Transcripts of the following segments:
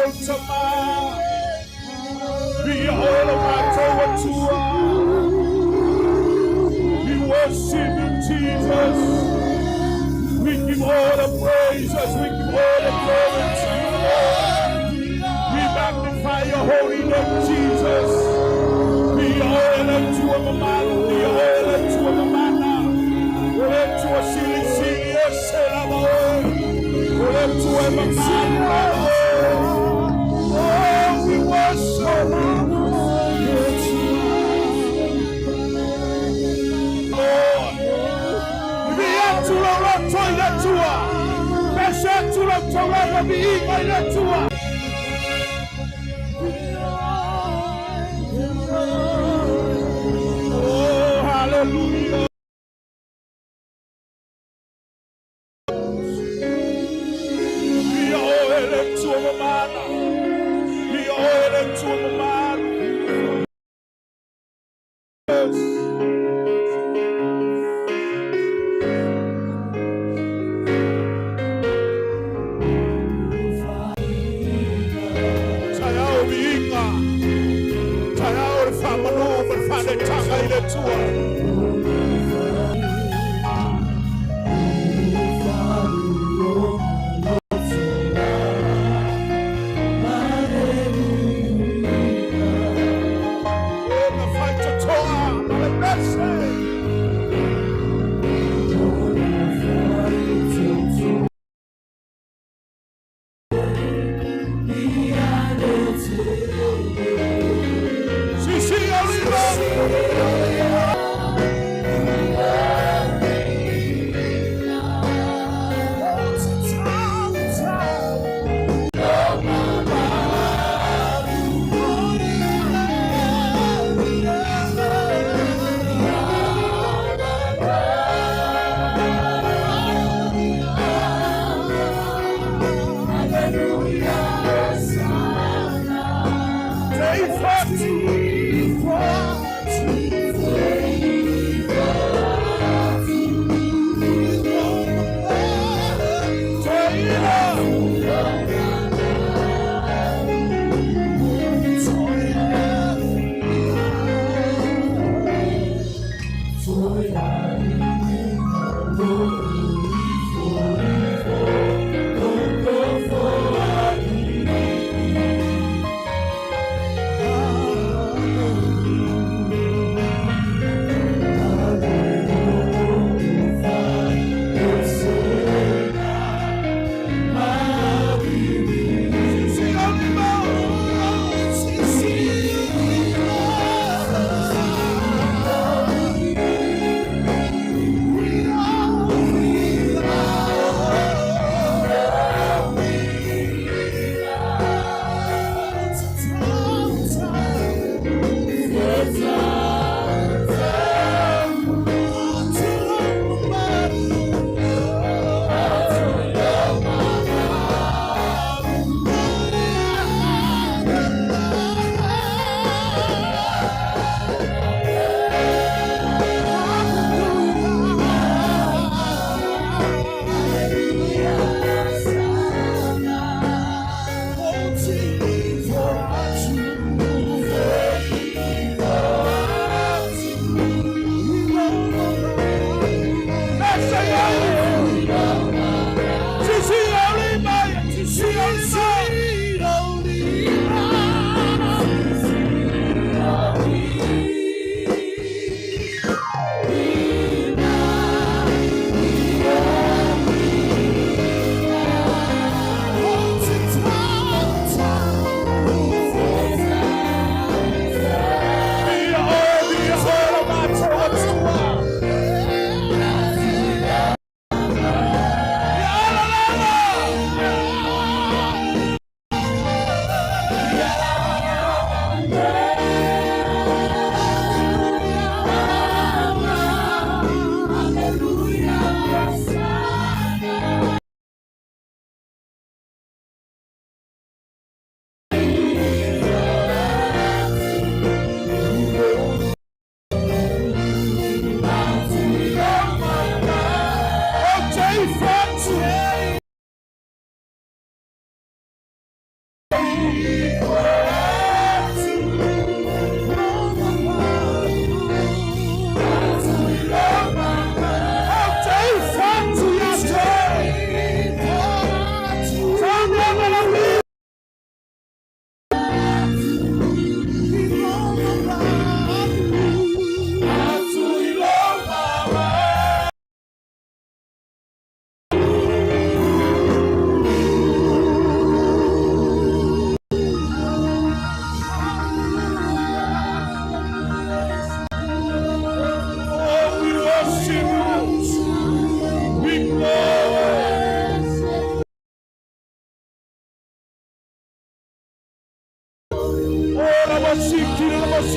Be all of my Tavai. We worship you, Jesus. We give all the praises. We give all the glory to you, Lord. We magnify your holy name, Jesus. Be all of you, man. Be all of you, man. Let your silly sing, yes, let your man. Oh, we worship you. Oh, hallelujah. Be all to a man. Be all to a man.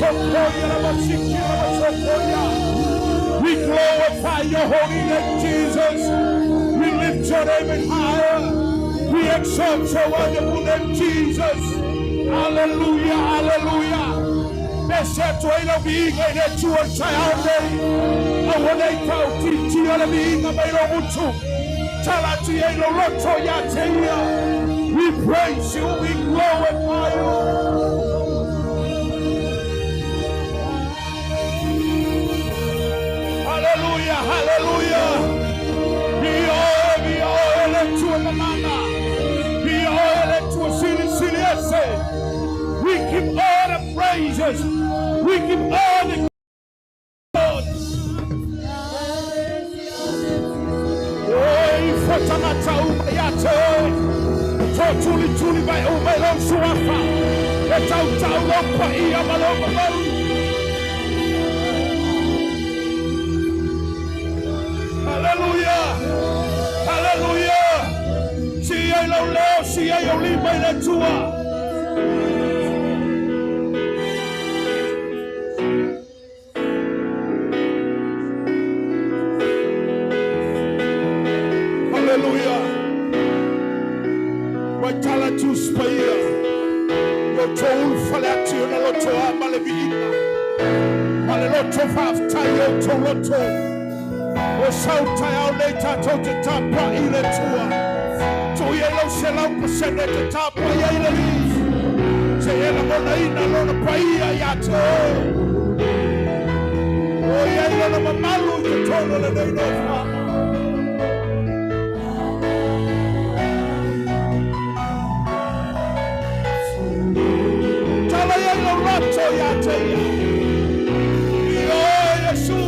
We glorify your holy name, Jesus. We lift your name in higher. We exalt your wonderful name, Jesus. Hallelujah, hallelujah. Beseto ila biga ile chuo cha yande. Awaleka utiti ala biga bailo mutu. Talati ilo loto ya teia. We praise you, we glorify you. Hallelujah, hallelujah. Be all to a manana. Be all to a silly. We give all the praises. We give all the God. Oh, Fatamata Yate. Totally by Omelo Suafa. Let out Taupa Iamaloba. Hallelujah! Hallelujah! Siya ilaw leo, siya yung limay na tuwa. Hallelujah! Watala tu spaya. Loto ulfalati na loto amalebiina. Maleloto faftayo to loto. O sauta ya leta tote tapa ile tua. Tuyelo selau pasene te tapa ya ile li. Seyela mona ina lona paia ya te. O ya ila na mamalu te tono le neino fa. Tala ya ilo rato ya te ya. Iyo Yesu.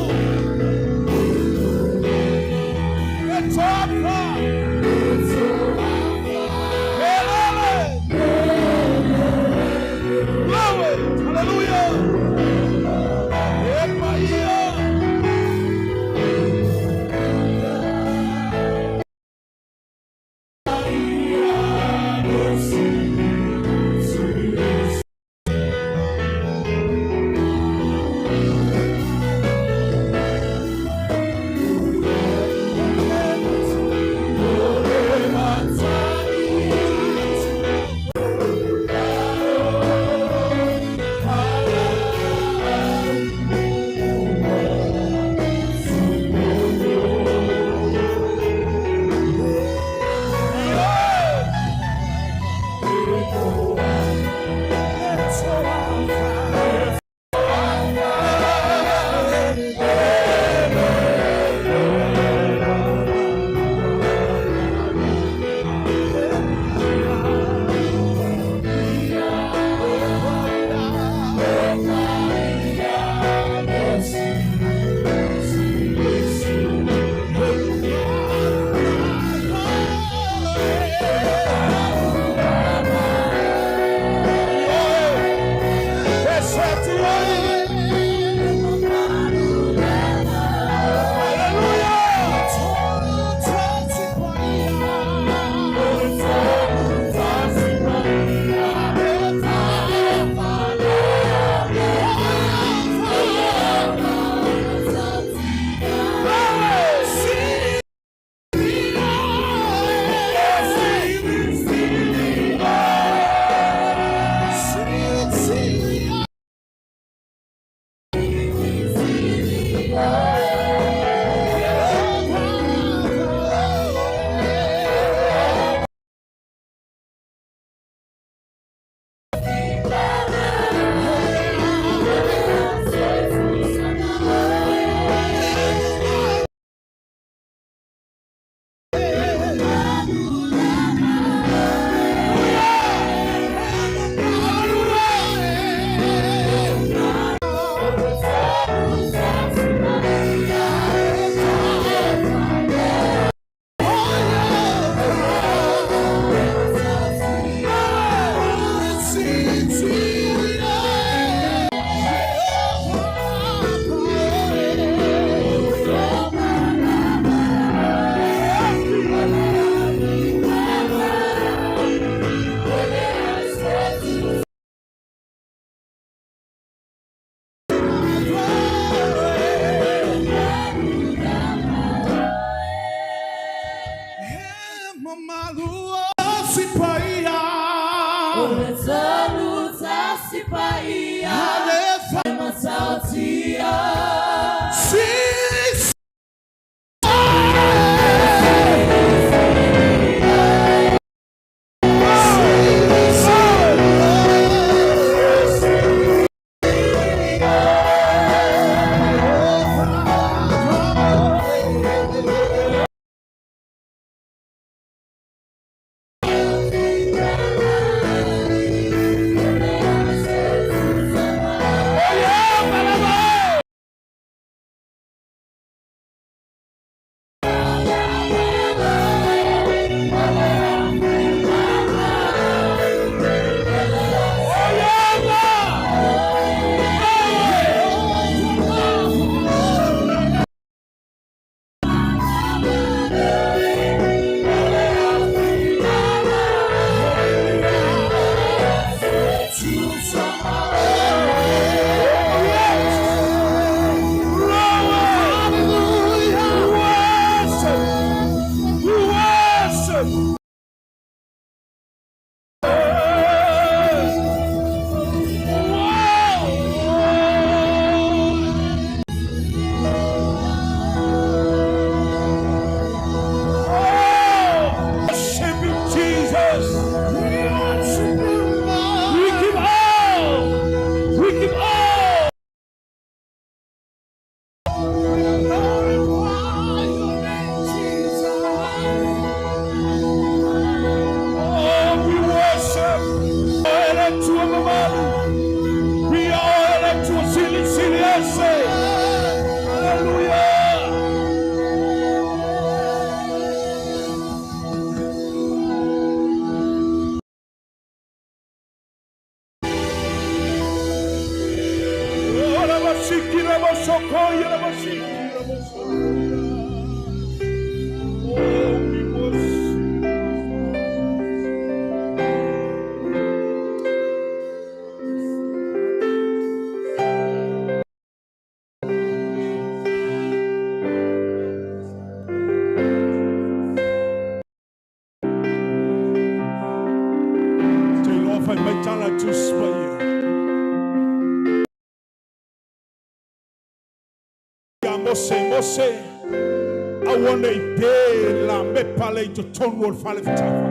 Mose, I want to day la me pale to turn wall fale Tavai.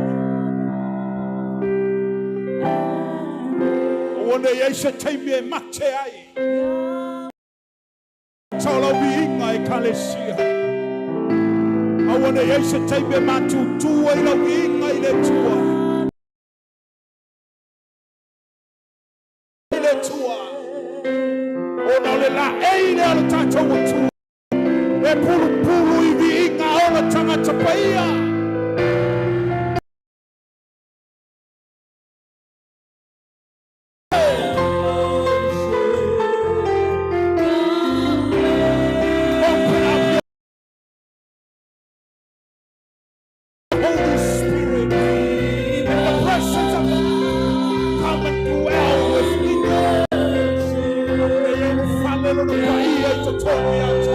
I want to yesha time me mache ai. Tolo bi I kalesia. I want to yesha time me matu tu ila bi I le tua. Ile tua. Ona le la ele ala tato tu. Pulu hivi inga ola tanga tapaya. Open up your Holy Spirit. The presence of God come and dwell with me. They fall in the fire to turn me out.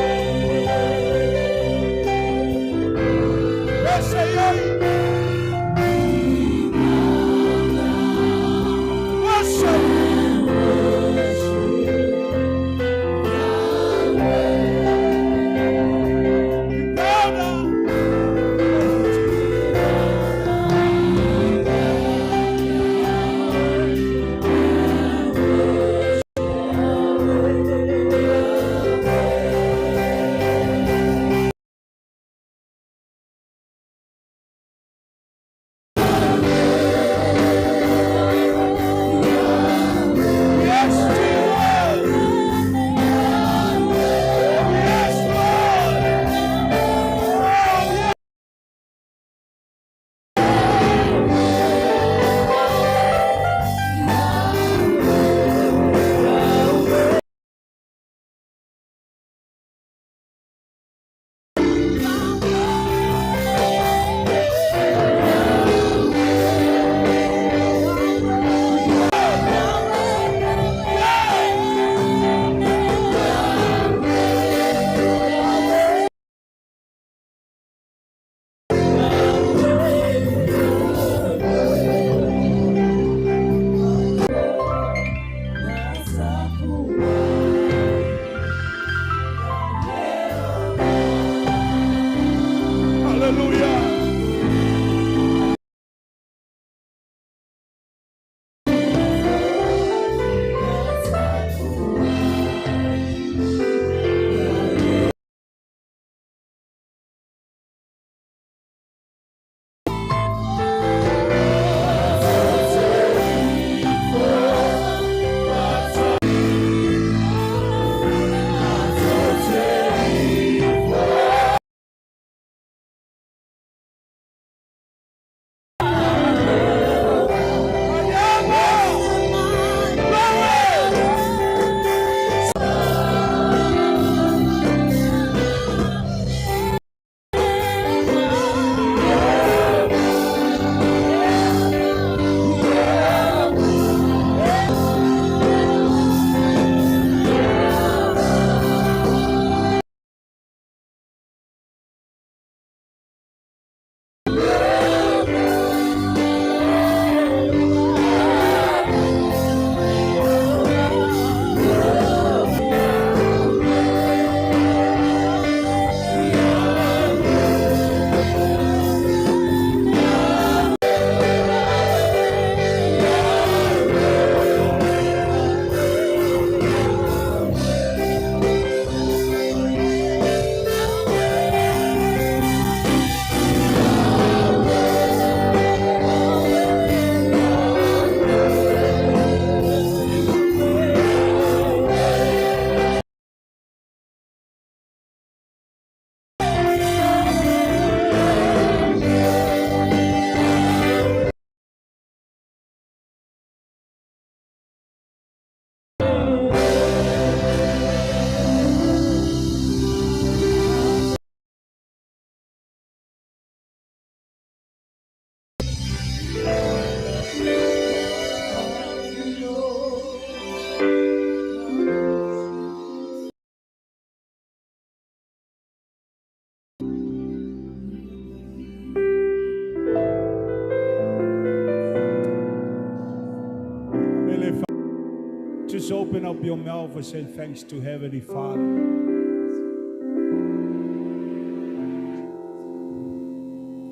just open up your mouth and say thanks to Heavenly Father.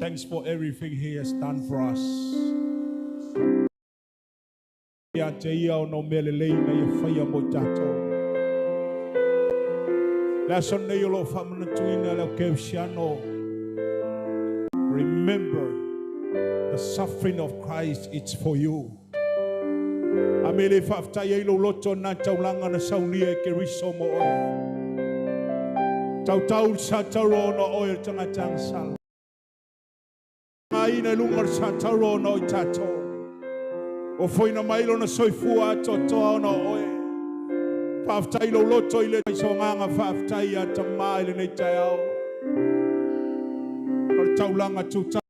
Thanks for everything He has done for us. Remember, the suffering of Christ, it's for you. Amele fafta yelo loto na taulanga na saunia ke riso mo oil. Tautau sa taro no oil tangatang sal. Ai na lungar sa taro no tato. O foi na mailo na soifua toto no oil. Fafta yelo loto ile so nganga fafta ya tamai ile tayao. Taulanga tuta.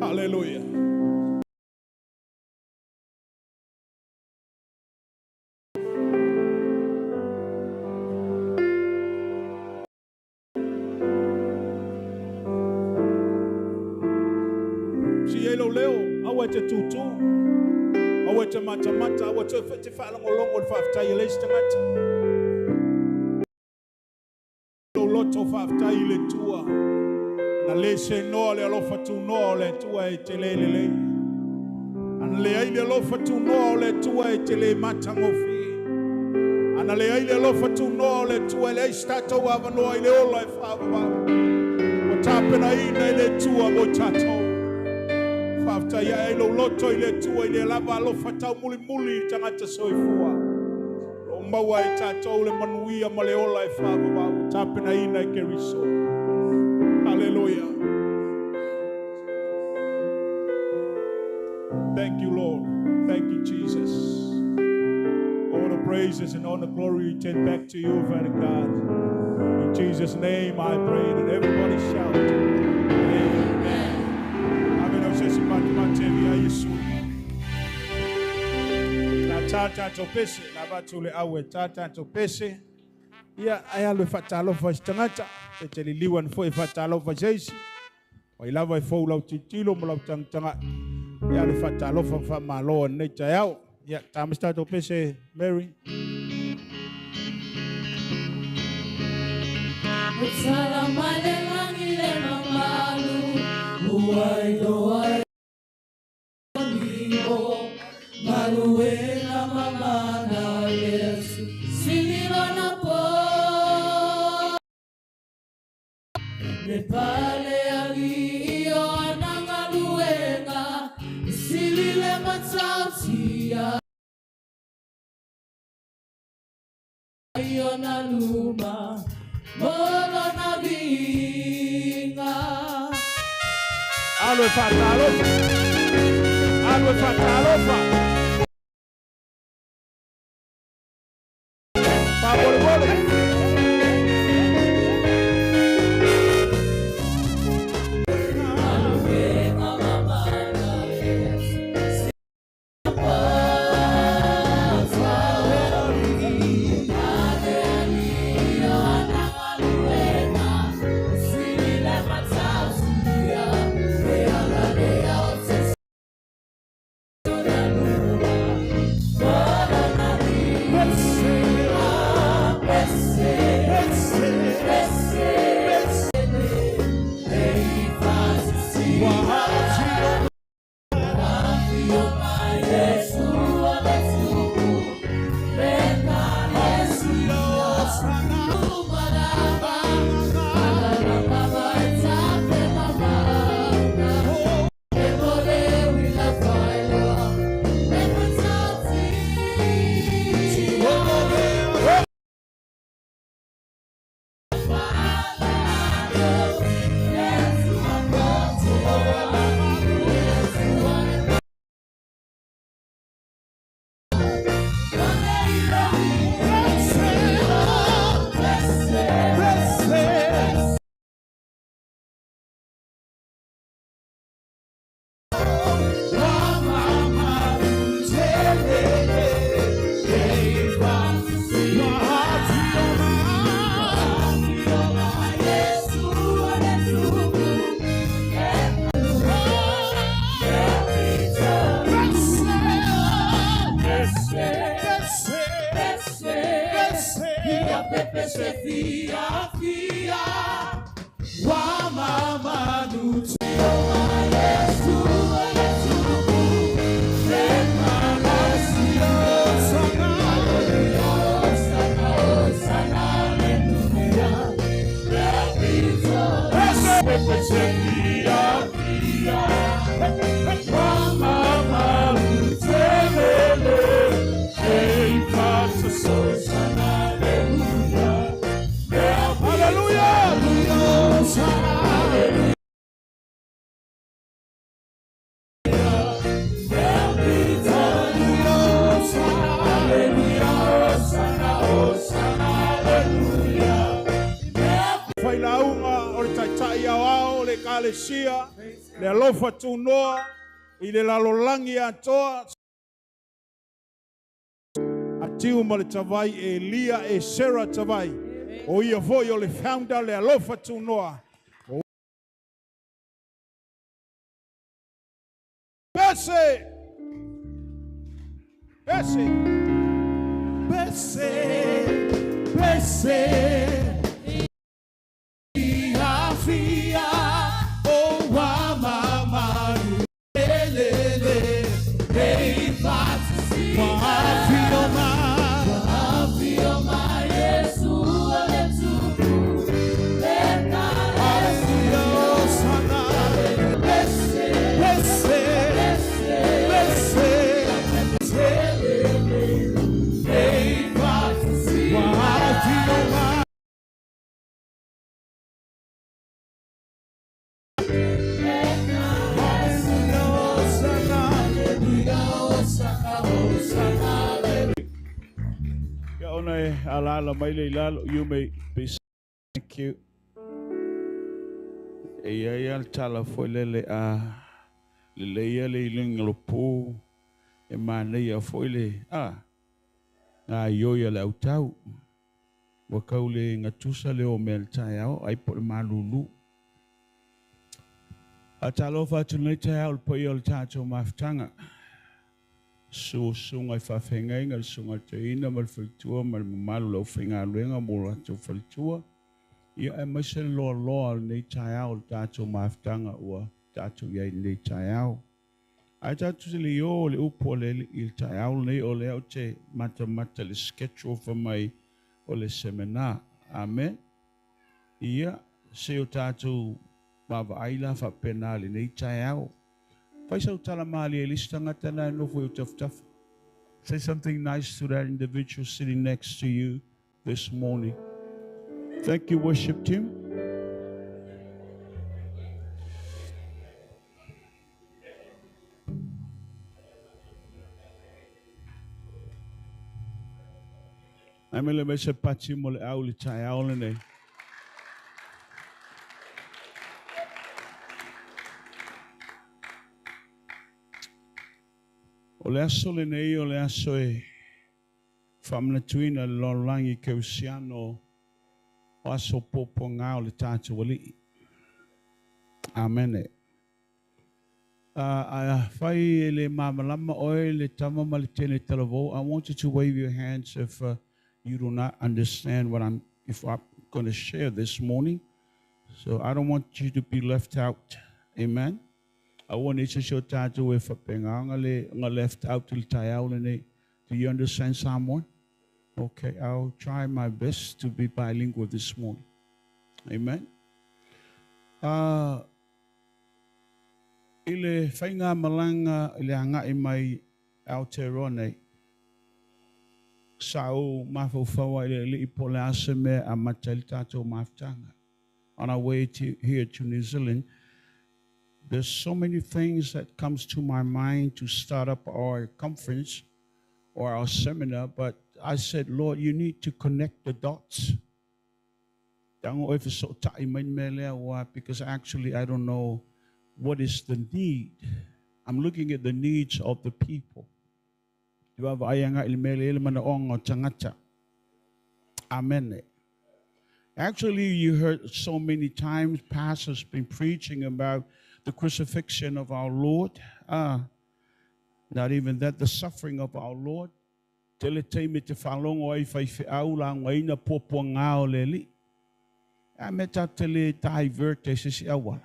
Hallelujah. Sielo leo, awete tutu, awete mata, awete fetifa langolongo fafta ile stangata. Loto fafta ile tua. Na lese no le alofa tu no le tua etelele. Ana le ai le alofa tu no le tua etele matangofi. Ana le ai le alofa tu no le tua le stato ava no ile ola e fava. O tapena ina ile tua mo tato. Fafta ya ile loto ile tua ile lava alofa ta muli tangata soifua. Omba wa tato le manuia male ola e fava. O tapena ina keriso. Hallelujah. Thank you, Lord. Thank you, Jesus. All the praises and all the glory return back to you, Father God. In Jesus' name I pray, and everybody shout, Amen. Amen. I'm saying, Matthew, are you soon? Na tata topese, na batule awe tata topese. Ya ayalo fatalo fastangata. Teliliwan fo ifatalo fa jeisi o ilava fo la titilo mo la tanga ya le fatalo fa malo ne tayao ya tamsta to pese Mary Salamale ngile mamalu uai doai nibo maruwe na mama na Yesu sililona Nepale alio anangaluenga silile matsausia ayona luma mola na vinga alwe fatalo fa ya pepe se fia fia wa mama nuti Yesu Yesu Alesia, le alofa tunoa, ile la lolangi atoa. Atiumaletavai, Elia e Sarah Tavai. O ia voio le founder le alofa tunoa. Bese! Bese! Bese! Bese! You may be. Thank you. Eyal tala foilele leleia le linglopo e mania foile na yoya la utau wa kaule ngatusa le o meltayao ai por malulu atalo fa tunetayao po yol tato maftanga so sungai fa fengai ngal sungai teina mal fultua mal malu lo fenga luenga mura to fultua ia e masel lo nei tayao tato maftanga ua tato ia nei tayao ai tato le yo le upo le il tayao nei o le o te mata le schedule for mai o le seminar amen ia se o tato bava aila fa penale nei tayao faisa utala mali e listanga tana no foi tough. Say something nice to that individual sitting next to you this morning. Thank you, worship team. Amele mese pati mole auli tai aulene. Ole aso le nei ole aso e famna tuina lolangi ke usiano o aso popo nga ole tatu wali. Amen. Fai le mamalama oe le tama malitene telavo. I want you to wave your hands if you do not understand what I'm going to share this morning. So I don't want you to be left out. Amen. I want you to show tattoo with a pengangale left out till tayaulene. Do you understand someone? Okay, I'll try my best to be bilingual this morning. Amen. Ile fainga malanga ile anga imai alterone. Sao mafofawa ile ipola aseme amatel tattoo maftanga. On our way here to New Zealand, there's so many things that comes to my mind to start up our conference or our seminar, but I said, Lord, you need to connect the dots. Because actually I don't know what is the need. I'm looking at the needs of the people. Amen. Actually, you heard so many times pastors been preaching about the crucifixion of our Lord. Not even that, the suffering of our Lord. Tele te me te whalongo ai whai whiau la ngaina popua ngāo le li. A me ta tele divert e sisi awala.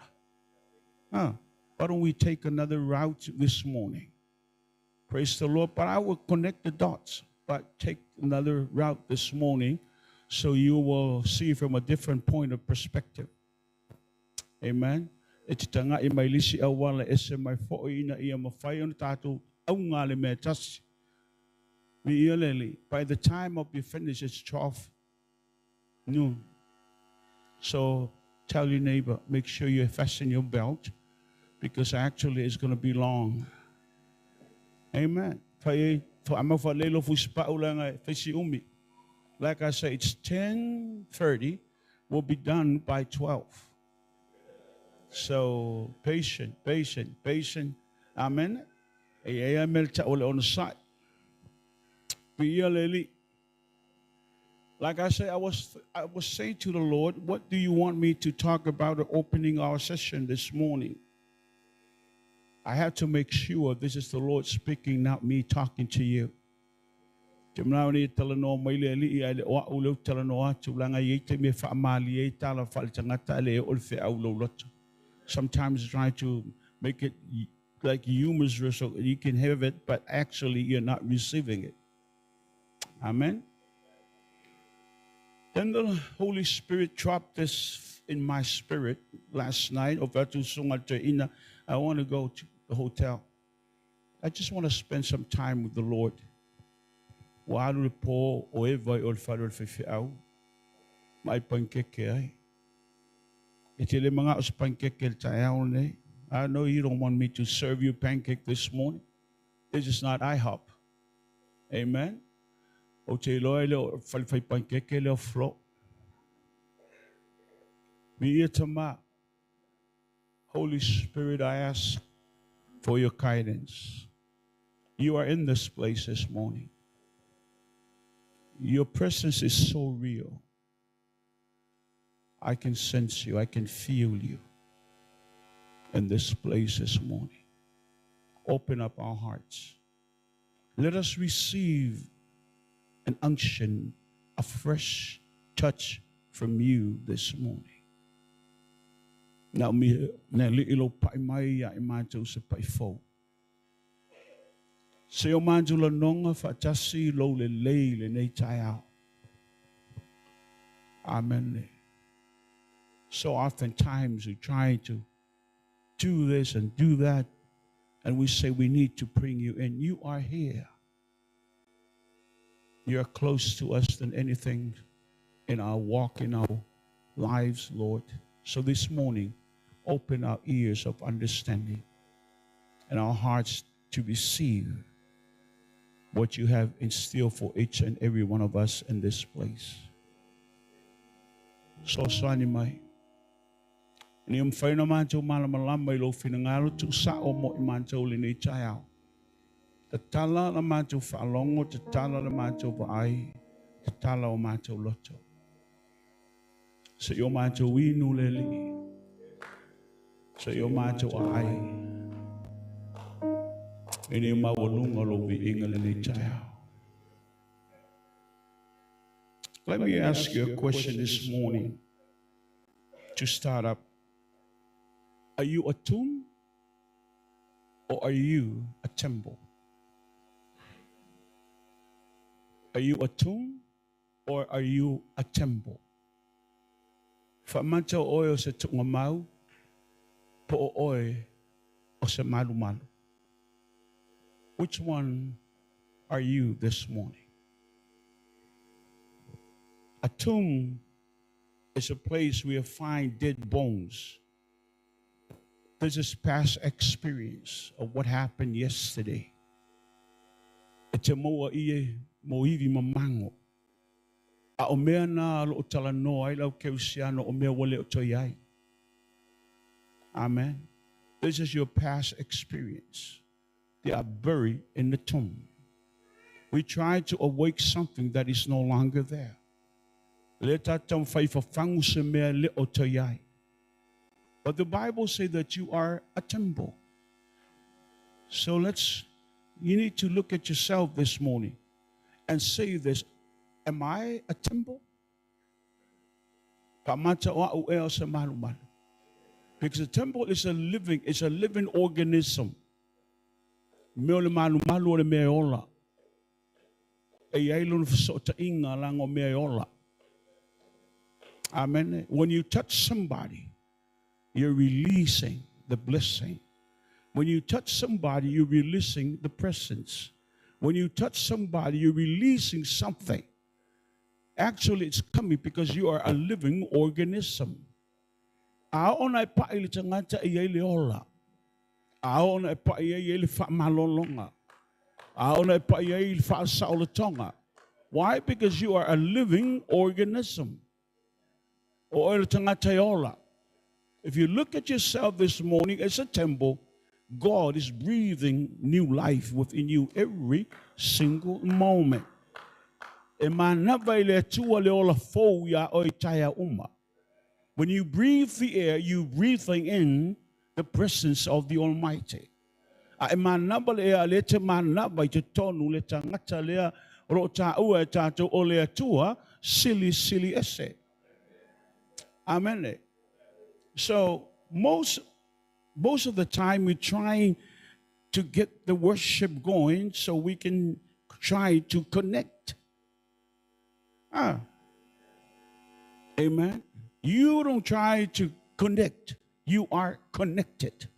Why don't we take another route this morning? Praise the Lord. But I will connect the dots. But take another route this morning so you will see from a different point of perspective. Amen. E te tanga I mai lisi awala e se mai fo'i ina ia mawhai on tātou au ngā le mea tasi. Mi ia leli. By the time of you finish, it's 12 noon. So tell your neighbor, make sure you fasten your belt, because actually it's going to be long. Amen. Like I say, it's 10:30. We'll be done by 12. So patient. Amen. On the side. Like I say, I was saying to the Lord, what do you want me to talk about opening our session this morning? I have to make sure this is the Lord speaking, not me talking to you. Sometimes trying to make it like humorous so you can have it, but actually you're not receiving it. Amen. Then the Holy Spirit dropped this in my spirit last night. I want to go to the hotel. I just want to spend some time with the Lord. I know you don't want me to serve you pancake this morning. This is not IHOP. Amen. Holy Spirit, I ask for your guidance. You are in this place this morning. Your presence is so real. I can sense you. I can feel you in this place this morning. Open up our hearts. Let us receive an unction, a fresh touch from you this morning. Now me na ilo pa mai ya imanto se pa fo. Se o manjula nonga fa tasi lo le nei tai out. Amen. So oftentimes we try to do this and do that, and we say we need to bring you in. You are here. You are close to us than anything in our walk, in our lives, Lord. So this morning, open our ears of understanding and our hearts to receive what you have in store for each and every one of us in this place. So sanimai. Ni mfaina mancho malamalama ilo finangalo tu sa omo imancho lini chayao. Tatala la mancho falongo, tatala la mancho vai, tatala o mancho loto. Se yo mancho winu leli. Se yo mancho ai. Ini mawalunga lo vi inga lini chayao. Let me ask you a question this morning to start up. Are you a tomb or are you a temple? Are you a tomb or are you a temple? Famancha oyo se tungomau po oy o se malu. Which one are you this morning? A tomb is a place where you find dead bones. This is past experience of what happened yesterday. It's a moa iye moivi mamango. A omea na lo talano ai lau keusiano omea wale otoyai. Amen. This is your past experience. They are buried in the tomb. We try to awake something that is no longer there. Leta tam fai fa fangu se mea le otoyai. But the Bible says that you are a temple. So you need to look at yourself this morning. and say this, am I a temple? Because the temple is a living organism. Amen. When you touch somebody, you're releasing the blessing. When you touch somebody, you're releasing the presence. When you touch somebody, you're releasing something. Actually, it's coming because you are a living organism. Aona pa ile tangata ile ola. Aona pa ile fa malolonga. Aona pa ile fa saulatonga. Why? Because you are a living organism. O ile tangata ola. If you look at yourself this morning as a temple, God is breathing new life within you every single moment. When you breathe the air, you breathing in the presence of the Almighty. Amen. So most of the time we're trying to get the worship going so we can try to connect. Amen. You don't try to connect. You are connected.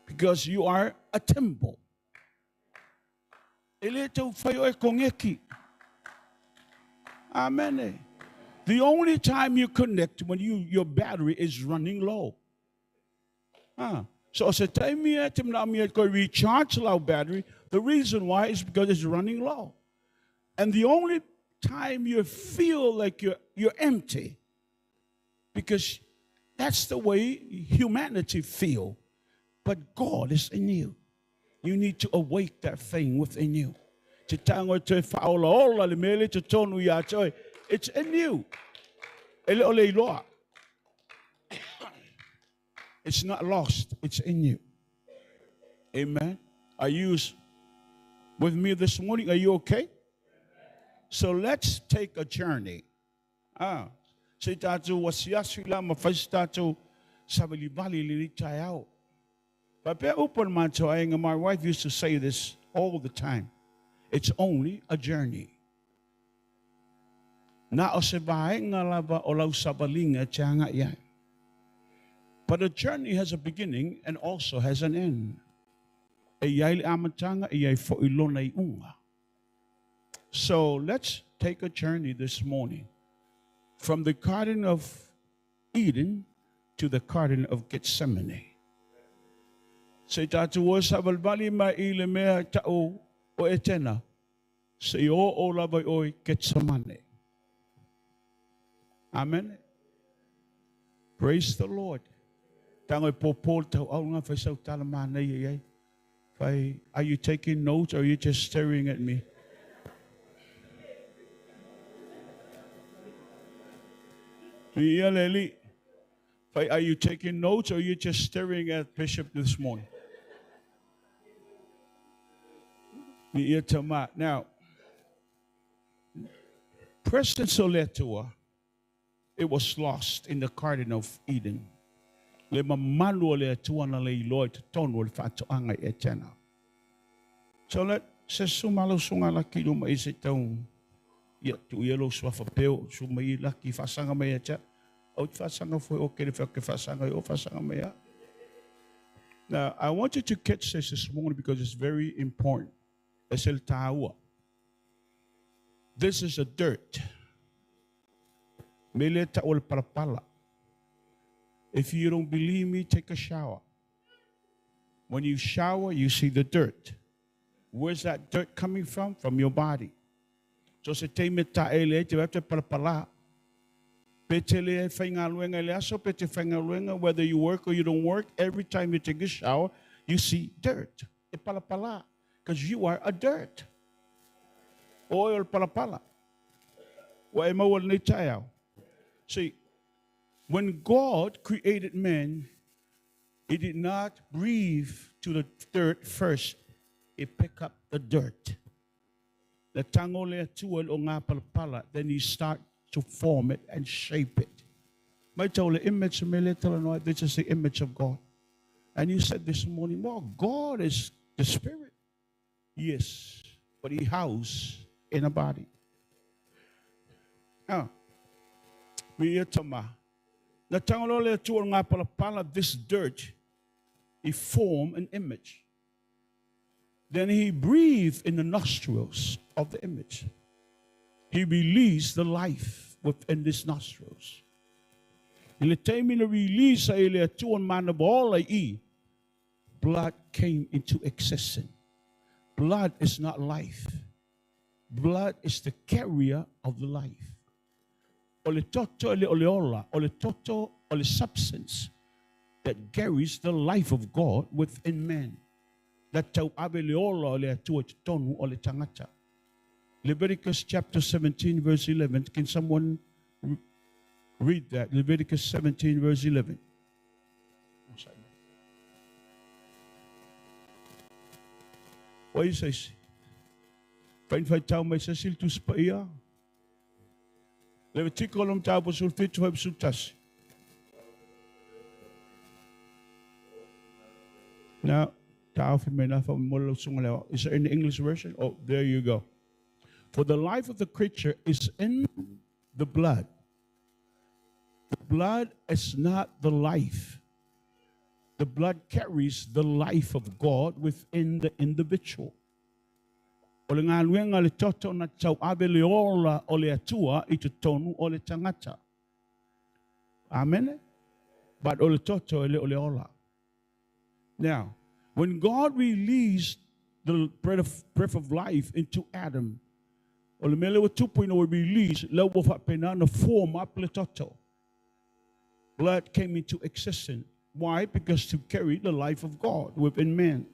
Because you are a temple. Amen. The only time you connect when your battery is running low. So as a time you recharge our battery, the reason why is because it's running low. And the only time you feel like you're empty, because that's the way humanity feel. But God is in you. You need to awake that thing within you. It's in you. It's not lost. It's in you. Amen. Are you with me this morning? Are you okay? So let's take a journey. My wife used to say this all the time. It's only a journey. But a journey has a beginning and also has an end. So let's take a journey this morning from the Garden of Eden to the Garden of Gethsemane. Say tatu sabal bali ma ile mea tau o etena. Say o labai oi Gethsemane. Amen. Praise the Lord. Are you taking notes or are you just staring at me? Are you taking notes or are you just staring at Bishop this morning? Now, President Soletua, it was lost in the Garden of Eden. So let se sumalo sungala kiluma isitong ya tu yelo swafa peo sumai laki fasanga maya cha o fasanga foi okay ke fasanga o fasanga maya. Now I want you to catch this morning because it's very important. Es el taua. This is a dirt. Meleta ol parapala. If you don't believe me, take a shower. When you shower, you see the dirt. Where's that dirt coming from? From your body. So se te meta ele te vete parapala. Petele fenga luenga le aso pete fenga luenga. Whether you work or you don't work, every time you take a shower, you see dirt. E parapala. Because you are a dirt. Oil parapala. Wa ema wal ni chayao. See, when God created man, he did not breathe to the dirt first. He picked up the dirt. The tango le atua o ngā palapala, then he start to form it and shape it. Mai tau le image me le tala noa, this is the image of God. And you said this morning, well, God is the Spirit. Yes, but he housed in a body. Na tango le atua o ngā palapala, this dirt, he formed an image. Then he breathed in the nostrils of the image. He released the life within these nostrils. In time in the release, blood came into existence. Blood is not life. Blood is the carrier of the life. Ole toto, ole oleola, ole toto, ole substance that carries the life of God within man. Leviticus chapter 17 verse 11. Can someone read that? Leviticus 17 verse 11. What do you say? Find tau mai sasil tu spaia. Leviticus om tau sul fit tu sutas. Now, is there in the English version? Oh, there you go. For the life of the creature is in the blood. The blood is not the life. The blood carries the life of God within the individual. Amen. But now, when God released the breath of life into Adam, blood came into existence. Why? Because to carry the life of God within man.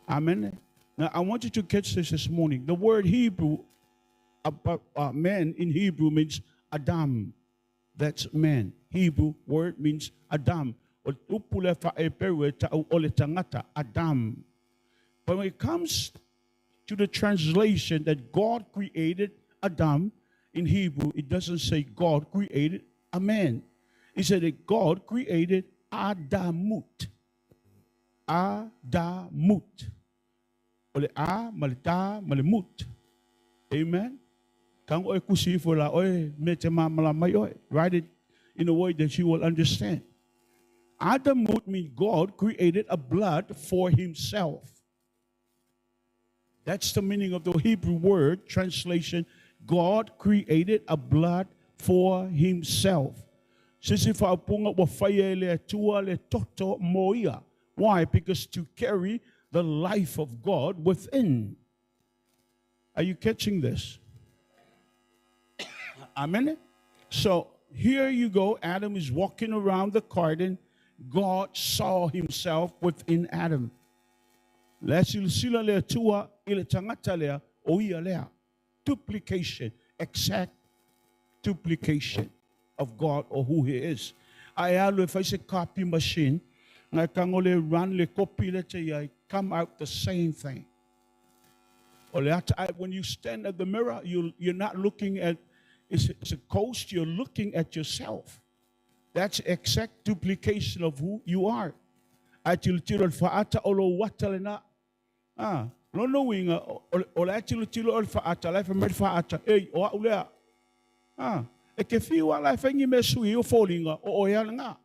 Amen. Now, I want you to catch this morning. The word Hebrew, man in Hebrew means Adam. That's man. Hebrew word means Adam. Adam. But when it comes to the translation that God created Adam, in Hebrew, it doesn't say God created a man. It said that God created Adamut. Adamut. Ole a malita malemut. Amen. Write it in a way that you will understand. Adamut means God created a blood for himself. That's the meaning of the Hebrew word translation. God created a blood for himself. Why? Because to carry the life of God within. Are you catching this? Amen. So here you go. Adam is walking around the garden. God saw himself within Adam. Duplication, exact duplication of God or who he is. If I say copy machine, I can only run the copy letter, come out the same thing. When you stand at the mirror, you're not looking at it's a ghost, you're looking at yourself. That's exact duplication of who you are. No knowing or actually tilo faata life med faata o ulea e ke fiwa life ngi mesui o falling o nga.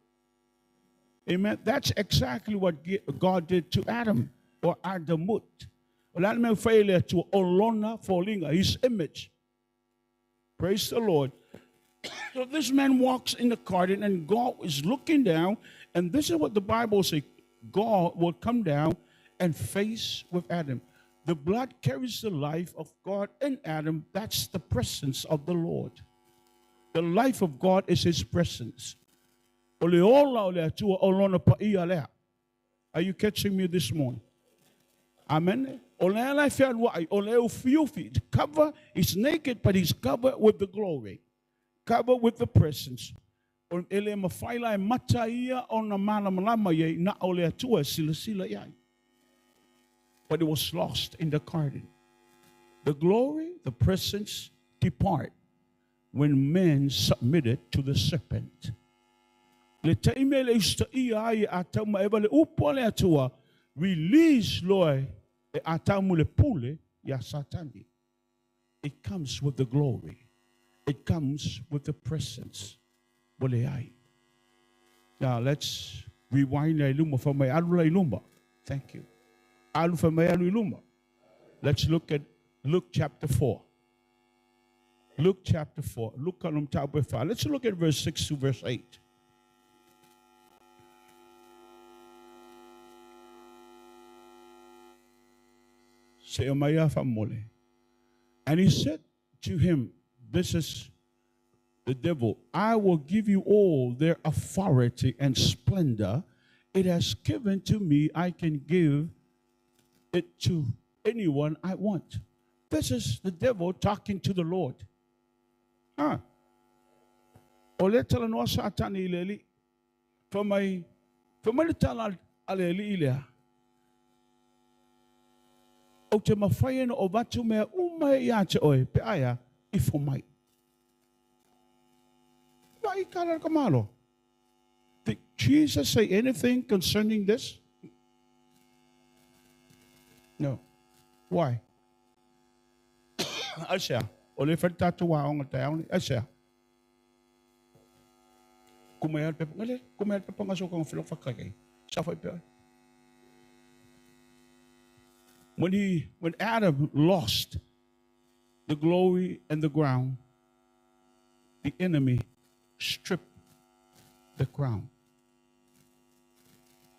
Amen. That's exactly what God did to Adam or Adamut. Let me failure to olona falling his image. Praise the Lord. So this man walks in the garden and God is looking down, and this is what the Bible says. God will come down and face with Adam. The blood carries the life of God in Adam. That's the presence of the Lord. The life of God is his presence. Are you catching me this morning? Amen. The cover is naked, but he's covered with the glory, covered with the presence. But it was lost in the garden. The glory, the presence depart when men submitted to the serpent. Le taime le usta ia atau maeva le upo le atua release loy e atau le pule ya satani. It comes with the glory. It comes with the presence. Now let's rewind la iluma from my alula iluma. Thank you. Alu from my alu iluma. Let's look at Luke chapter 4. Luke chapter 4. Luke on top of 5. Let's look at verse 6 to verse 8. And he said to him, this is the devil, I will give you all their authority and splendor. It has given to me, I can give it to anyone I want. This is the devil talking to the Lord. From my little Elia. O te mawhai o watu mea umai ia te oe, pe aia I whamai. Wai kara kamalo. Did Jesus say anything concerning this? No. Why? Asya, ole whatatu wa o ngata yaoni, asya. Kumayal pe pangaso kong filok whakakei. Safai pe. When Adam lost the glory and the ground, the enemy stripped the crown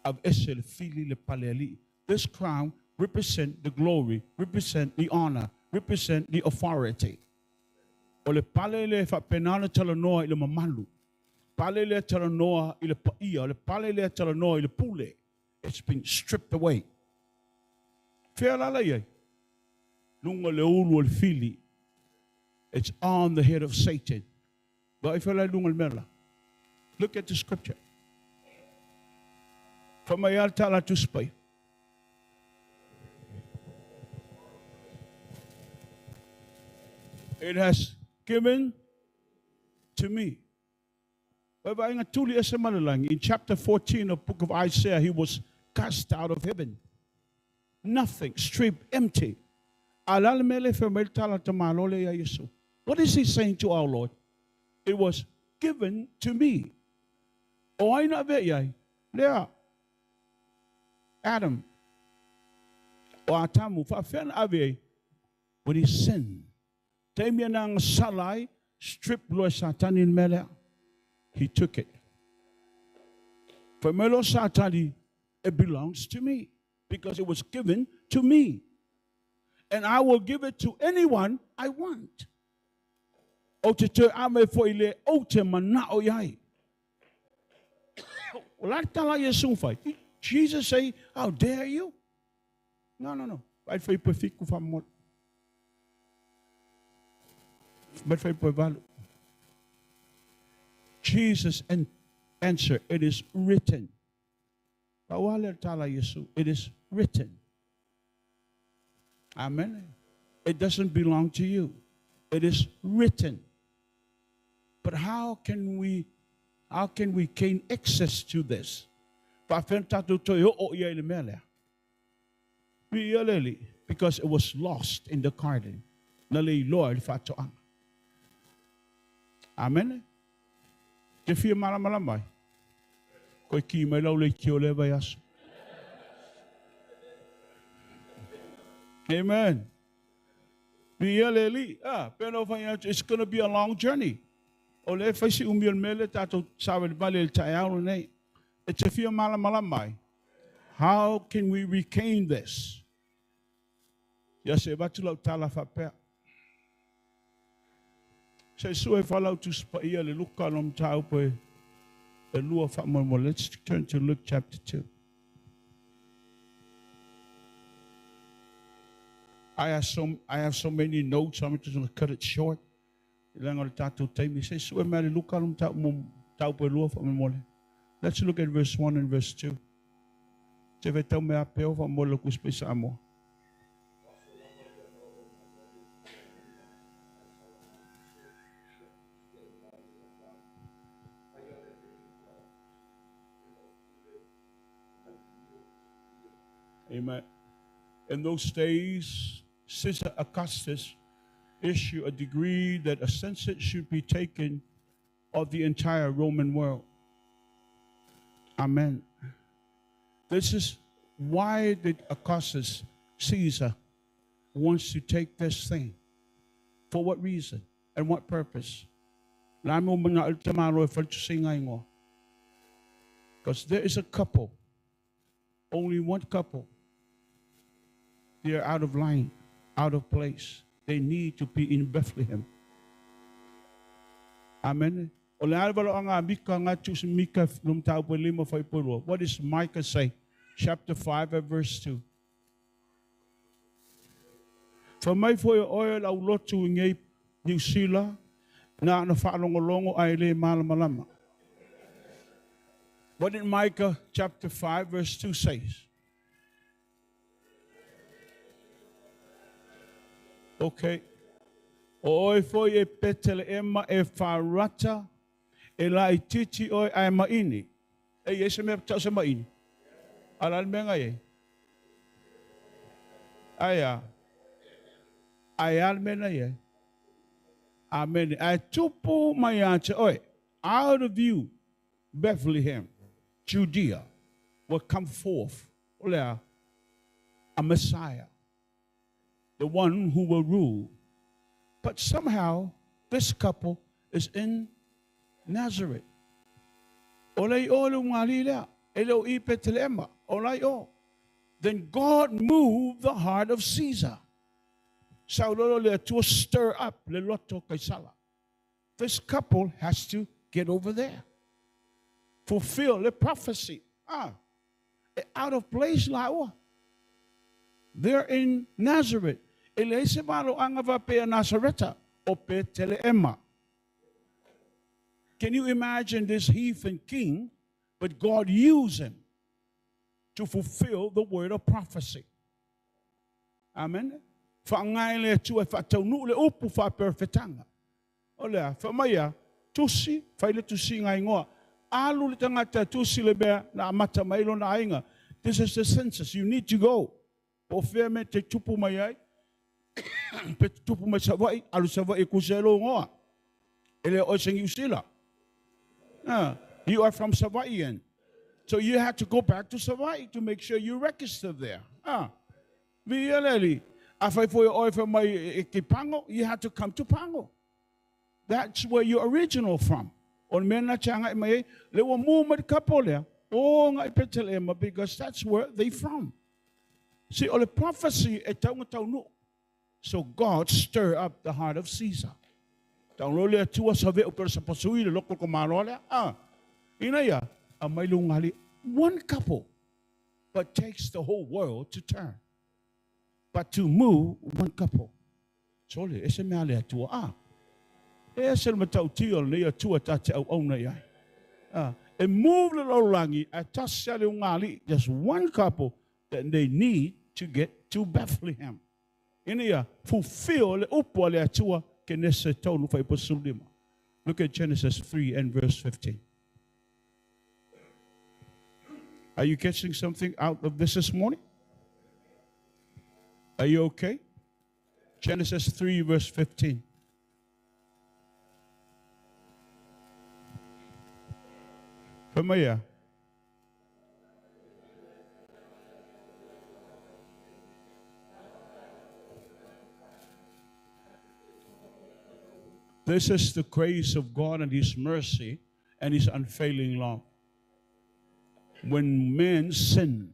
of Esel Fili le Paleli. This crown represents the glory, represent the honor, represent the authority. Ole palele fa penana talanoa ile mamalu. Palele talanoa ile paia, ole palele talanoa ile pule. It's been stripped away. It's on the head of Satan. Look at the scripture. From Ayaltala to Spay. It has given to me. In chapter 14 of the book of Isaiah, he was cast out of heaven. Nothing, stripped, empty. What is he saying to our Lord? It was given to me. Oh, I know that. There. Adam. Or Atamu. When he sinned. Tamianang salai, stripped lo Satan in mele. He took it. For Melo Satani, it belongs to me. Because it was given to me. And I will give it to anyone I want. Jesus say, how dare you? No. Jesus answer, it is written. It is written. Amen. It doesn't belong to you. It is written. But how can we gain access to this? Because it was lost in the garden. Amen. Amen. It's going to be a long journey. How can we regain this? Let's turn to Luke chapter 2. I have so many notes, I'm just going to cut it short. Let's look at verse 1 and verse 2. Amen. In those days, Caesar Augustus issued a decree that a census should be taken of the entire Roman world. Amen. This is why did Augustus Caesar wants to take this thing. For what reason and what purpose? Because there is a couple, only one couple. They are out of line, out of place. They need to be in Bethlehem. Amen. What does Micah say? Chapter 5 verse 2. For my for oil au lotu ngay New Zealand na whaalongolongo ai le malamalama. What did Micah chapter 5 verse 2 says? Okay. Oi foi e petele ema e farata e la ititi oi ai maini. E yese me tau se maini. Alal menga ye. Aya. Ayal mena ye. Amen. I tupu mayanche oi. Out of you, Bethlehem, Judea, will come forth a Messiah, the one who will rule. But somehow, this couple is in Nazareth. Then God moved the heart of Caesar. To stir up. This couple has to get over there. Fulfill the prophecy. Out of place. They're in Nazareth. Can you imagine this heathen king, but God used him to fulfill the word of prophecy? Amen. Tusi, faile tusi ngai ngoa. Alu le tangata tusi le bea na amata mailo na ainga. This is the census. You need to go. O feme te tupu mai ai. Pe tupu mai Tavai, alu Tavai kuselo ngoa. Ele o sengi usila. You are from Tavai, so you have to go back to Tavai to make sure you register there. Vieleli. Afai for your oil from my Pango, you have to come to Pango. That's where you're original from. On mena changa mai le wo movement couple there. Oh ngai petelema, because that's where they from. See, all the prophecy etau. So God stirred up the heart of Caesar. Download to us have it sa pasui le local komarola. Inaya amay lungali one couple, but takes the whole world to turn. But to move one couple. Sorry, ese me ale tua ese matau tiol ne tua tate au ona ya. And move the lorangi atasya lungali, just one couple that they need to get to Bethlehem. Inaya fulfill le upo le tua kenese tonu fa iposulima. Look at Genesis 3 and verse 15. Are you catching something out of this morning? Are you okay? Genesis 3 verse 15. Familiar? This is the grace of God and His mercy and His unfailing love. When men sin,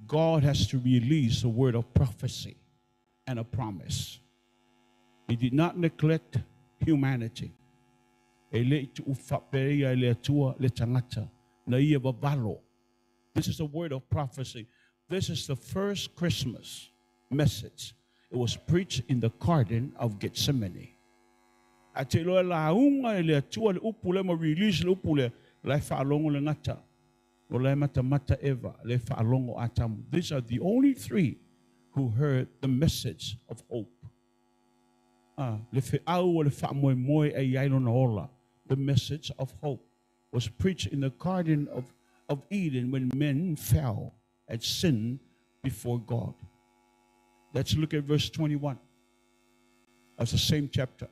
God has to release a word of prophecy and a promise. He did not neglect humanity. This is a word of prophecy. This is the first Christmas message. It was preached in the Garden of Gethsemane. These are the only three who heard the message of hope. The message of hope was preached in the Garden of Eden when men fell and sinned before God. Let's look at verse 21 of the same chapter.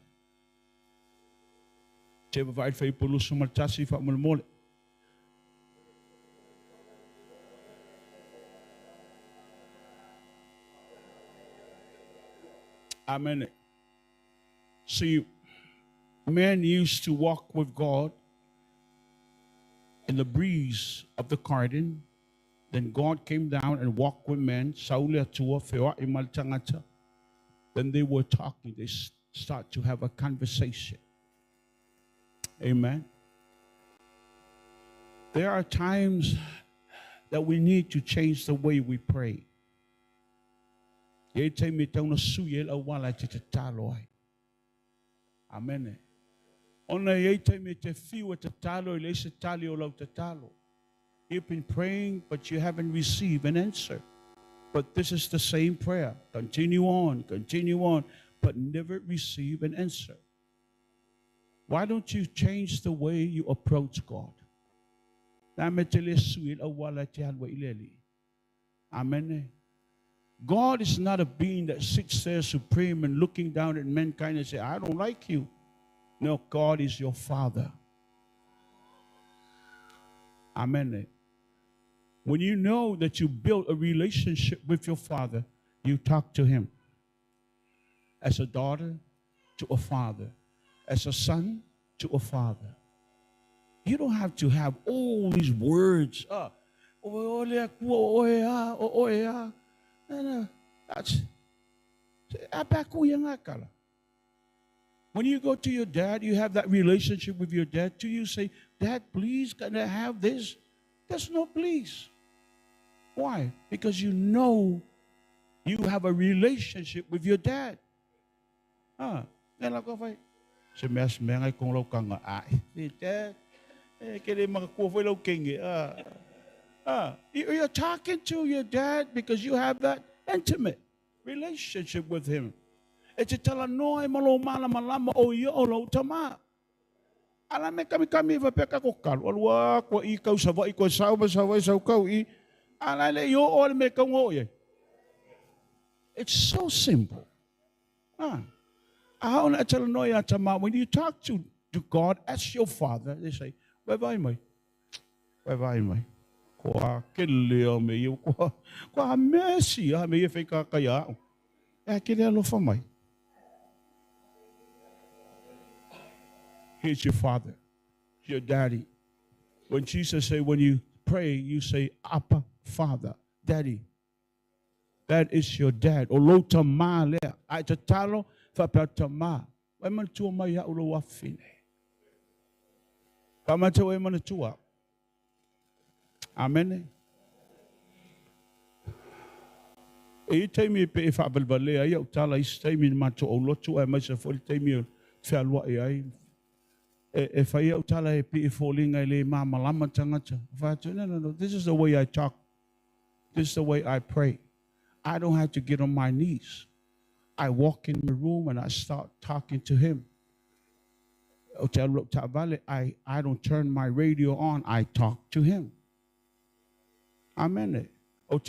Amen. See, men used to walk with God in the breeze of the garden. Then God came down and walked with men. Then they were talking. They start to have a conversation. Amen. There are times that we need to change the way we pray. Amen. You've been praying, but you haven't received an answer. But this is the same prayer. Continue on, but never receive an answer. Why don't you change the way you approach God? Amen. God is not a being that sits there supreme and looking down at mankind and say, I don't like you. No, God is your Father. Amen. When you know that you build a relationship with your Father, you talk to Him as a daughter to a father, as a son to a father. You don't have to have all these words. When you go to your dad, you have that relationship with your dad. Do you say, Dad, please, can I have this? There's no please. Why? Because you know you have a relationship with your dad. You're talking to your dad because you have that intimate relationship with him. It's so simple. When you talk to God as your Father, they say, where am I? Where am I? Here's your Father, your Daddy. When Jesus said, when you pray, you say, Abba, Father, Daddy. That is your dad. Olotama le. Aitatalo fapatama. Weman tuama ya ulowafine. Pamata weman tua. Amen. E taimi pe e fabalbalea ya utala is taimi mato olotu e masa fol taimi falwa e ai. E fai utala e pe e folinga le mama lama tangata. No. This is the way I talk. This is the way I pray. I don't have to get on my knees. I walk in the room and I start talking to him. I don't turn my radio on. I talk to him. Amen. You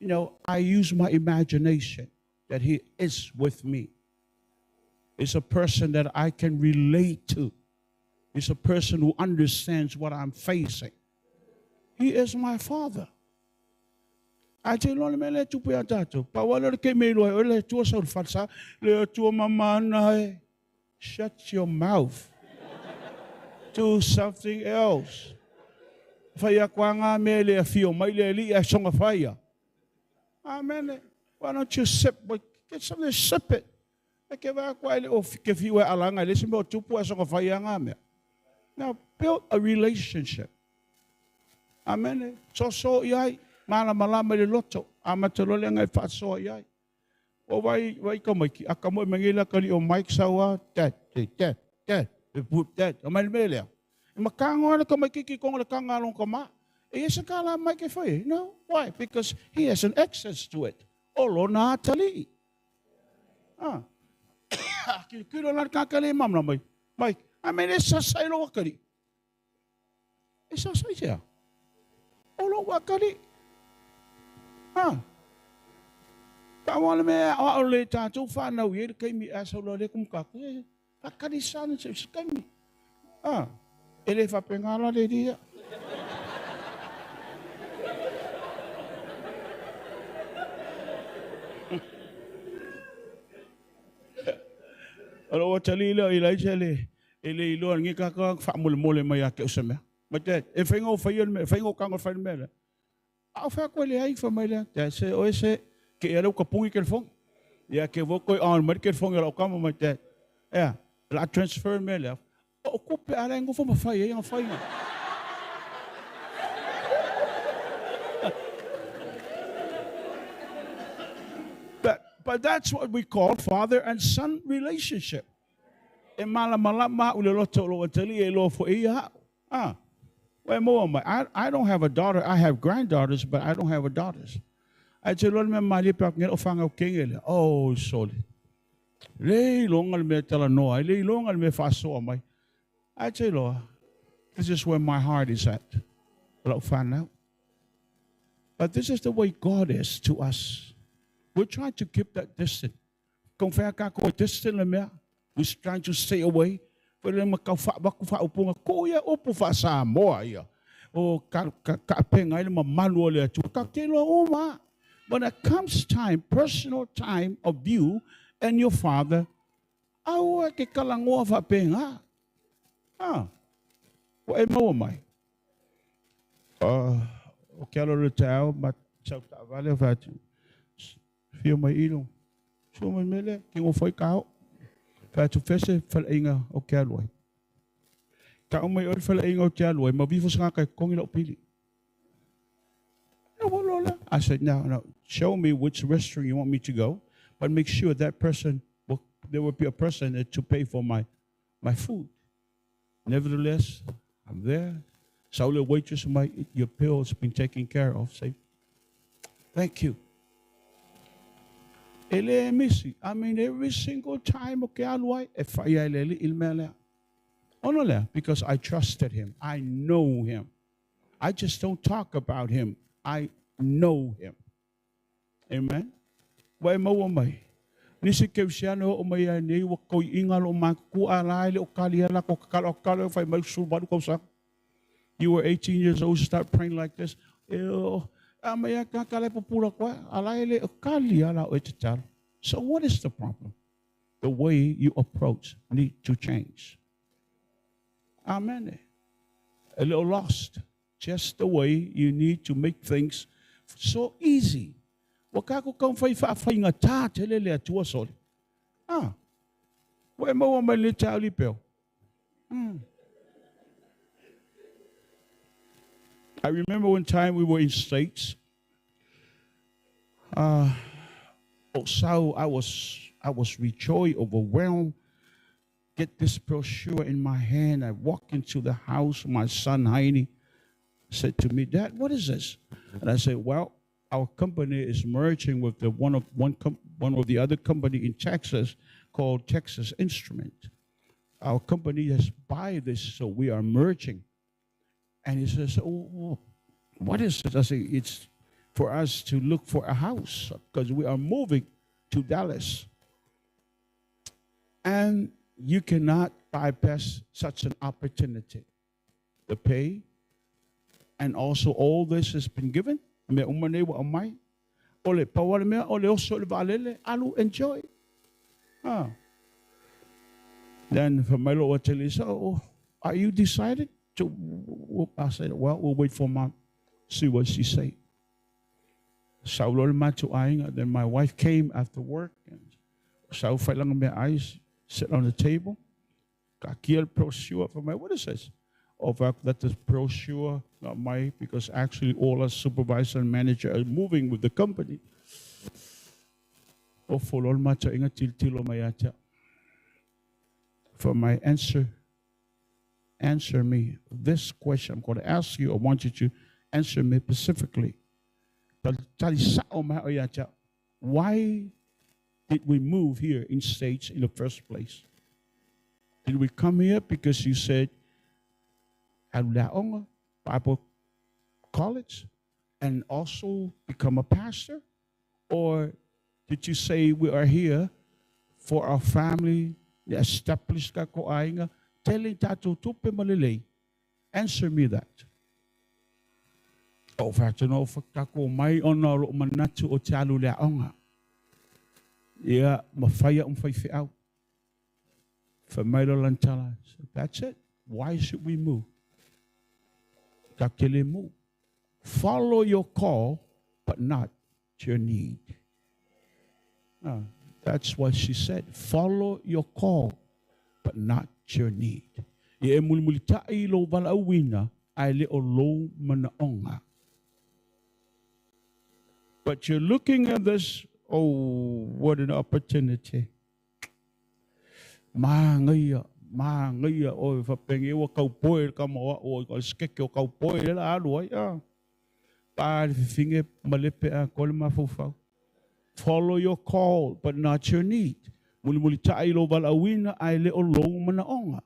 know, I use my imagination that he is with me. It's a person that I can relate to. It's a person who understands what I'm facing. He is my Father. I tell you, me le tu pia tato. Pa wala ke me lo le tu sa falsa le tu mama na. Shut your mouth. Do something else. Faya kwanga me le fio mai le li a songa faya. Amen. Why don't you sip? Get something to sip it. Now build a relationship. Amen. So yai malama le loto amatolo ngai fa so yai. O vai ko mai akamo mangila kali o Mike sawa that put that o mai mele. Makango na ko mai kiki kong le kangalong kama. E esa kala Mike foi. No, why? Because he has an access to it. Olo na tali. Ah. Kilo lang kakalimam na may. May, amin isa sa ilo wakali. Isa sa siya. Ulo wakali. Ah. Tawal me aole tato fa na wir kay mi asolo le kum kakwe. Kakalisan sa kami. Ah. Ele fa pengala de dia. Alo chalila ilai chale ele ilo ngi ka fa mul maya ke usame mate e fengo fayon me fengo kango fa me a fa ko le ai fa mala ta se o se ke elo ko pungi ke fong ya ke vo ko on mar ke fong elo kam mate ya la transfer me la o ko pe ala ngo fo ma fa ye fa ye But that's what we call father and son relationship. I don't have a daughter. I have granddaughters, but I don't have a daughters. I tell you, oh, sorry. I tell you, this is where my heart is at. But this is the way God is to us. We're trying to keep that distance. We're trying to stay away. But when it comes time, personal time of you and your father, feel my ilong. So man mele king foi kao. Fa tu fese fal inga o keloi. Ka o mai or fal inga o keloi, ma bifo nga kay kong ilo pili. I said, now, show me which restaurant you want me to go, but make sure that person, there will be a person to pay for my food. Nevertheless, I'm there. So the waitress, your bill's been taken care of. Say, thank you. I mean, every single time, because I trusted him. I know him. I just don't talk about him. I know him. Amen. Why mo may? Nisi kevsiano o may ni wako ingal o maku alay o kaliala ko kakalo if I make sure ko sa. You were 18 years old, start praying like this. Amaya kakale popula ko alay o kaliala o ititar. So what is the problem? The way you approach need to change. Amen. A little lost. Just the way you need to make things so easy. Wakako kang fay nga ta telele atua sol. Ah. Wa mo ma le tali pel. I remember one time we were in States. So I was rejoiced, overwhelmed. Get this brochure in my hand. I walk into the house. My son Heine said to me, "Dad, what is this?" And I said, "Well, our company is merging with one of the other company in Texas called Texas Instrument. Our company has buy this, so we are merging." And he says, "Oh, what is it?" I say, "It's for us to look for a house because we are moving to Dallas, and you cannot bypass such an opportunity. The pay." And also all this has been given. Me umane wa amai. Ole pawale me ole oso le valele alu enjoy. Then for my Lord tell you, so are you decided to? I said, well, we'll wait for Mom, see what she say. So then my wife came after work and so lang my eyes sit on the table. Kakiel brochure for my, what is this? Of that is brochure, not my, because actually all our supervisor and manager are moving with the company. For my answer me this question. I'm going to ask you. I want you to answer me specifically. Why did we move here in States in the first place? Did we come here because you said, Bible college, and also become a pastor? Or did you say we are here for our family, established ka ko ainga, telling tato tupe malilay? Answer me that. O fatano fakako mai onaro manatu o tialu le onga. Yeah, mafaya umfai out. For mailo lantala. That's it. Why should we move? Takele move. Follow your call, but not your need. That's what she said. Follow your call, but not your need. Ye mulmulita ilo balawina ai o lo manaonga. But you're looking at this, oh, what an opportunity. Mangaya, oh, if a pengy will cowboy come or skek your cowboy, ya. Bad finger, malipe, colma fufa. Follow your call, but not your need. Mulmulita ilo balawina ai o lo manaonga.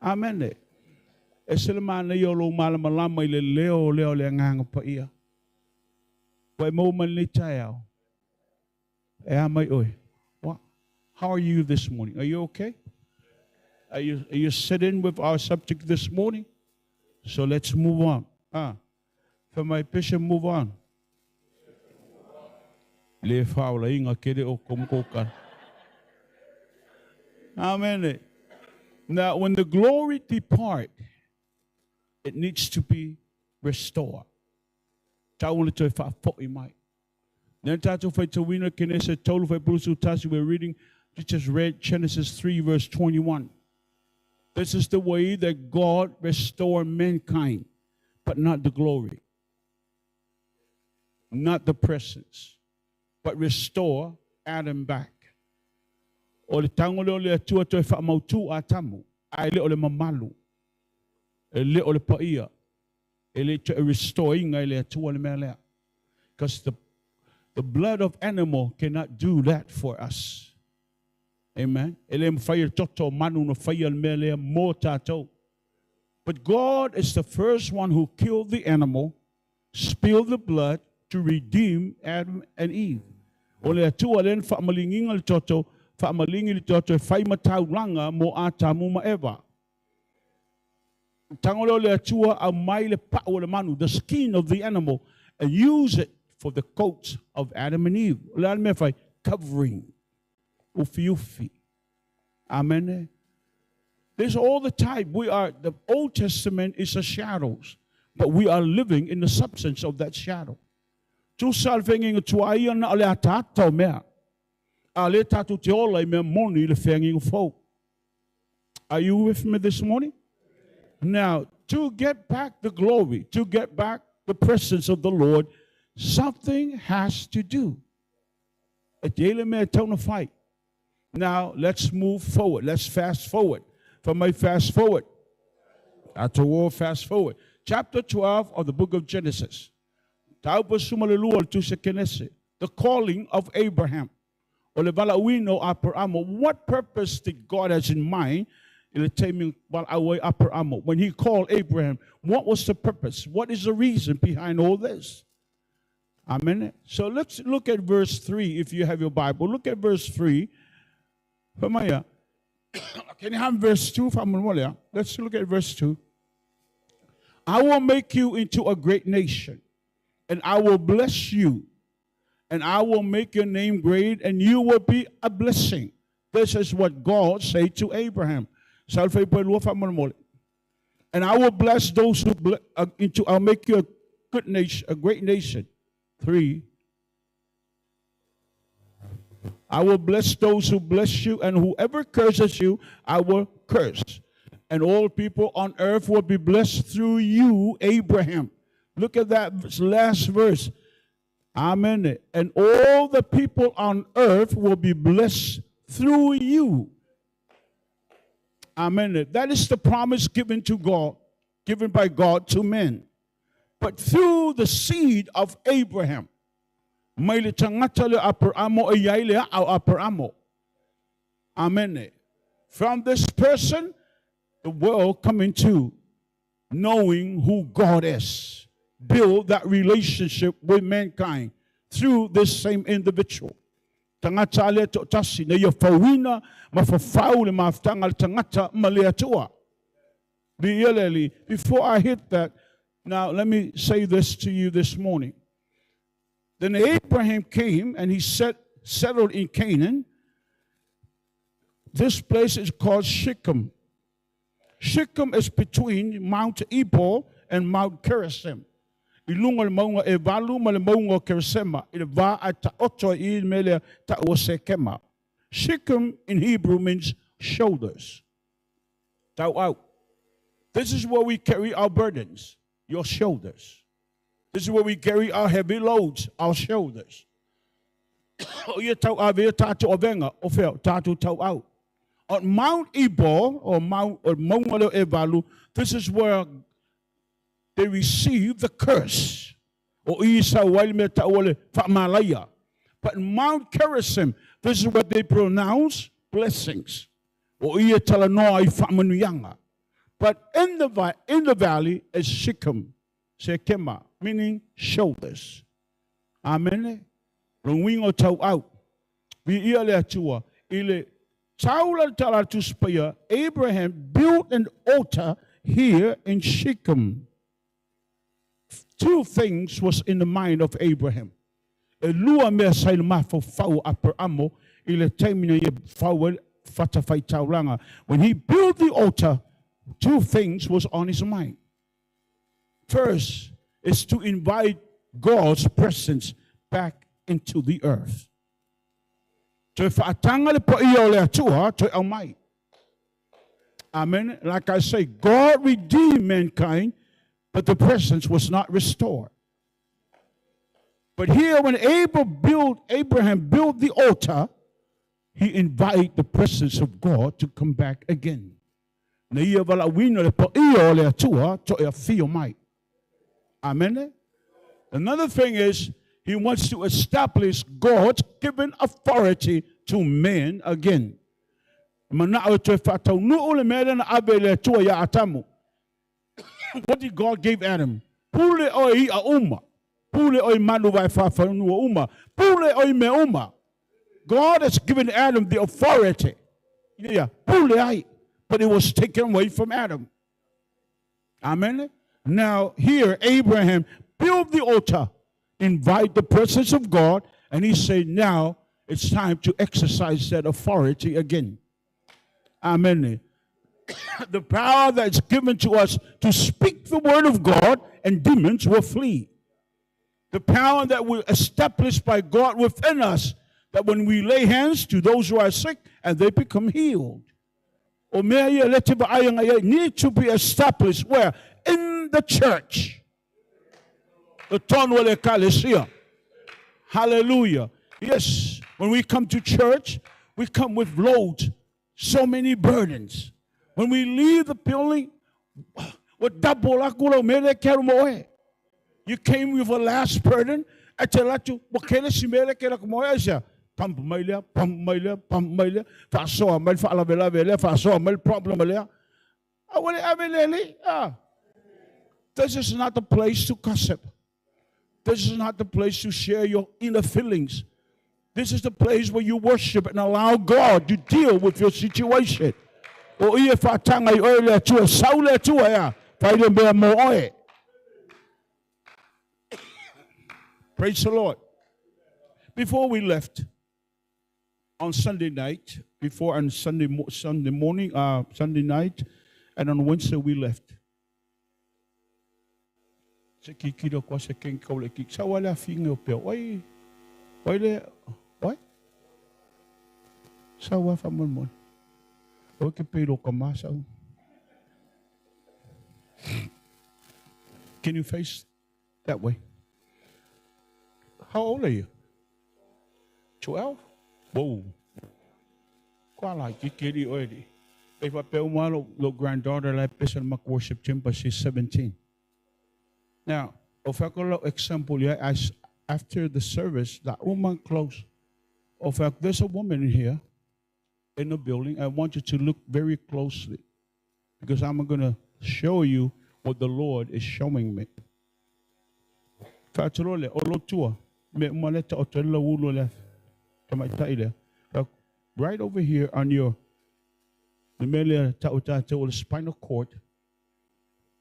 Amen. Eselmana yo lo malamalama ile leo le ngang pa iya. How are you this morning? Are you okay? Are you sitting with our subject this morning? So let's move on. For my bishop, move on. Amen. Now, when the glory depart, it needs to be restored. We're reading, we just read Genesis 3, verse 21. This is the way that God restored mankind, but not the glory, not the presence, but restore Adam back. O le tango le atua to fa mautu atamu, ai le o le mamalu, le o le paia. Restoring because the blood of animal cannot do that for us. Amen. But God is the first one who killed the animal, spilled the blood to redeem Adam and Eve. Ole atua len fa malinging al toto fa malingil toto fai matau langa mo atamu ma eva. The skin of the animal, and use it for the coats of Adam and Eve. Covering. Amen. This all the time. The Old Testament is a shadows, but we are living in the substance of that shadow. Are you with me this morning? Now, to get back the glory, to get back the presence of the Lord, something has to do. Now, let's move forward. Let's fast forward. From my fast forward, after war, fast forward. Chapter 12 of the book of Genesis. The calling of Abraham. What purpose did God have in mind? When he called Abraham, what was the purpose? What is the reason behind all this? Amen. So let's look at verse 3 if you have your Bible. Look at verse 3. Can you have verse 2? Let's look at verse 2. I will make you into a great nation, and I will bless you, and I will make your name great, and you will be a blessing. This is what God said to Abraham. And I will bless those who I'll make you a good nation, a great nation. 3. I will bless those who bless you, and whoever curses you, I will curse. And all people on earth will be blessed through you, Abraham. Look at that last verse. Amen. And all the people on earth will be blessed through you. Amen. That is the promise given to God, given by God to men. But through the seed of Abraham, May le tangata le upper amo e yai le au upper amo. Amen. From this person, the world coming to knowing who God is. Build that relationship with mankind through this same individual. Tangata le to tasi na ya fawina mafafau le maftangal tangata maleatua. Before I hit that, now let me say this to you this morning. Then Abraham came and he settled in Canaan. This place is called Shechem. Shechem is between Mount Ebal and Mount Gerizim. Ilunga maunga evalu male maunga Gerizim. Ilva ata oto I mele ta osekema. Shechem in Hebrew means shoulders. Tau out. This is where we carry our burdens, your shoulders. This is where we carry our heavy loads, our shoulders. On Mount Ebal or Mount Evalu, this is where they receive the curse. But in Mount Gerizim, this is where they pronounce blessings. But in the valley is Shechem, Shekema, meaning shoulders. Amen. Runwingo tau out. We ile tua ile taula tala to spaya. Abraham built an altar here in Shechem. Two things was in the mind of Abraham. Elua me sail mafo fau upper amo ile temina ye fau fatafai taulanga. When he built the altar, two things was on his mind. First is to invite God's presence back into the earth. Amen. Like I say, God redeemed mankind, but the presence was not restored. But here when Abraham built the altar, he invited the presence of God to come back again. Amen. Another thing is, he wants to establish God's given authority to men again. What did God give Adam? God has given Adam the authority. But it was taken away from Adam. Amen. Now here Abraham built the altar, invite the presence of God, and he said now it's time to exercise that authority again. Amen. The power that's given to us to speak the word of God and demons will flee. The power that will established by God within us, that when we lay hands to those who are sick and they become healed. Need to be established where? In the church. Hallelujah. Yes, when we come to church, we come with loads, so many burdens. When we leave the building, you came with a last burden. Pump maila, faso amal fa ala vela, faso amal problem alia. This is not the place to gossip. This is not the place to share your inner feelings. This is the place where you worship and allow God to deal with your situation. Praise the Lord. Before we left on Sunday night, Sunday morning, Sunday night, and on Wednesday we left. Can you face that way? How old are you? 12? Whoa. Quite like you get it already. If I pay one little granddaughter like this and make worship team, but she's 17. Now, if I go example, I after the service, that woman close. In fact, there's a woman in here in the building. I want you to look very closely because I'm going to show you what the Lord is showing me. Right over here on your spinal cord,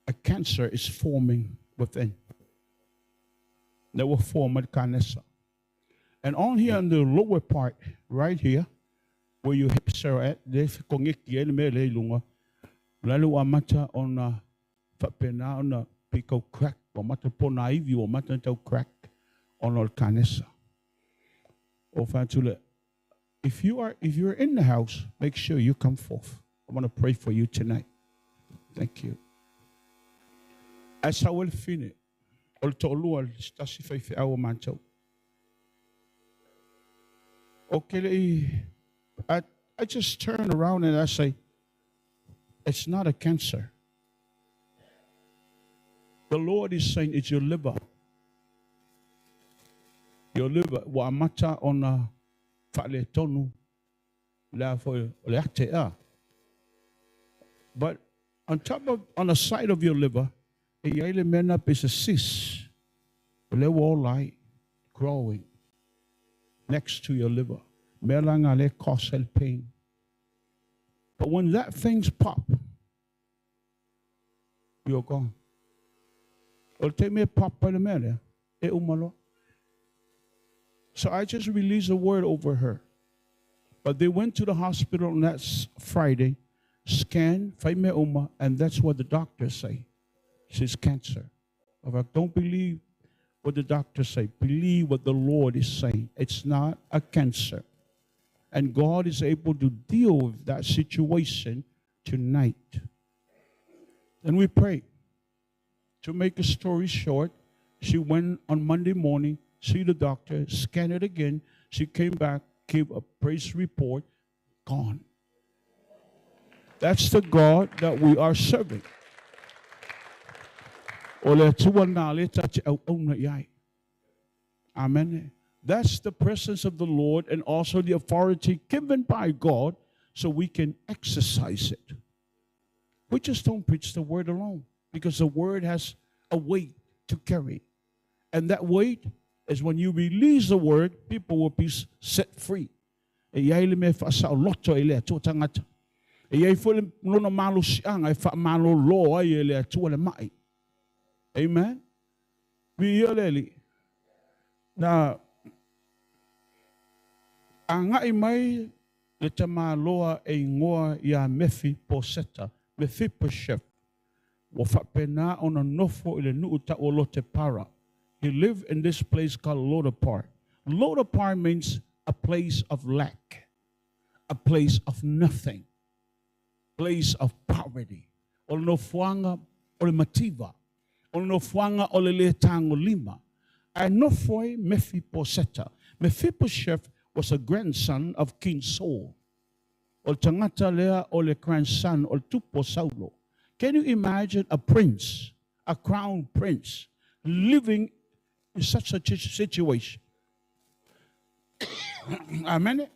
a cancer is forming within. They will form a cancer. And on here on the lower part, right here, where your hips are at, there's lalu amata on fapena on pico crack or mata ponaivi or mata crack on all cancer. If you're in the house, make sure you come forth. I want to pray for you tonight. Thank you. As I will finish, I just turn around and I say, it's not a cancer. The Lord is saying it's your liver. Your liver. Wa mata ona fale tonu la for leaktea. But on the side of your liver, it may up is a cyst. They all lie growing next to your liver. Melangale cause pain. But when that thing's pop, you're gone. It'll take me a pop by the mail. So I just released a word over her. But they went to the hospital on that Friday, scanned, and that's what the doctors say. She's cancer. Don't believe what the doctors say. Believe what the Lord is saying. It's not a cancer. And God is able to deal with that situation tonight. And we pray. To make a story short, she went on Monday morning, see the doctor, scan it again. She came back, gave a praise report, gone. That's the God that we are serving. Amen. That's the presence of the Lord and also the authority given by God so we can exercise it. We just don't preach the word alone because the word has a weight to carry. And that weight is when you release the word, people will be set free. Amen. Now, angai mai le tamaloa e ngoa ya mefi poseta, mefi poshef. Wafapena ona nofo ile nuuta olote para. He lived in this place called Lodapar. Lodapar means a place of lack, a place of nothing, place of poverty. Ono fuanga ole mativa, ono fuanga ole le tango lima. And no foi Mephiposeta. Mephibosheth was a grandson of King Saul. Ol tangata lea ole grandson ol tupo Saulo. Can you imagine a prince, a crown prince, living in such a situation? Amen.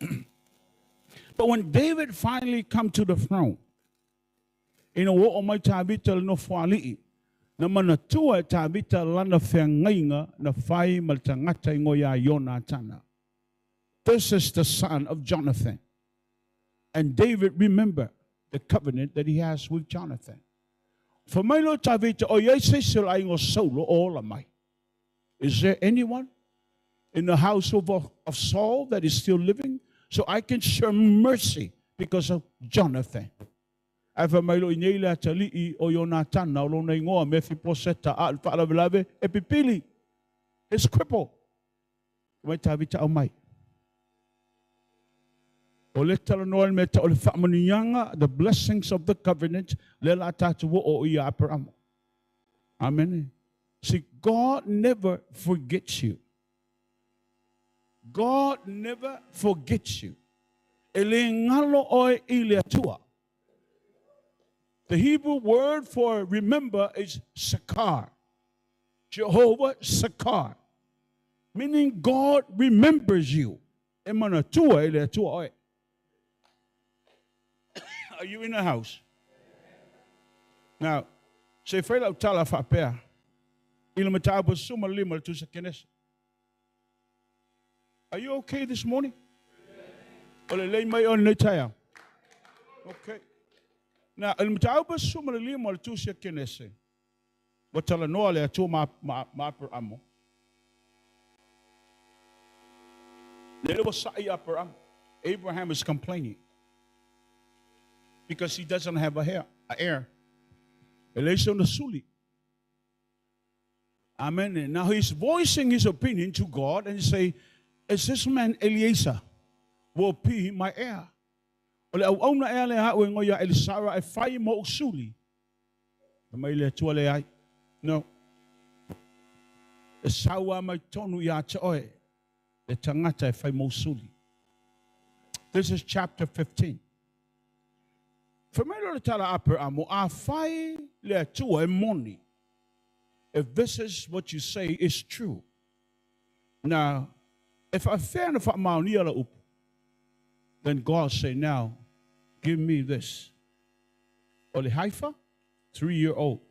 But when David finally come to the throne, you know what my tabital no fali. Na manatua tabita lana fiangainga na fai maltangata ngoya Yonatana. This is the son of Jonathan. And David remember the covenant that he has with Jonathan. For my Lord tabita o solo all of my. Is there anyone in the household of Saul that is still living? So I can show mercy because of Jonathan. Ava mailo inela tali o Yonatan na lo na ingoa Mephiposeta al fala velave epipili. It's crippled. Mai tabita o mai. Oletala noal meta o famanianga the blessings of the covenant lela tatu o ia paramo. Amen. See, God never forgets you. God never forgets you. Ele ngalo o ile tua. The Hebrew word for remember is sakar. Jehovah sakar. Meaning God remembers you. Are you in the house? Now, say Fela Tala Fapea. Are you okay this morning? Okay. Now, Abraham is complaining because he doesn't have a heir. Amen. Now he's voicing his opinion to God and say, is this man Eliezer will be my heir? No. This is chapter 15. If this is what you say is true. Now, if I fair enough, then God say, now, give me this. Or the Haifa, 3-year-old.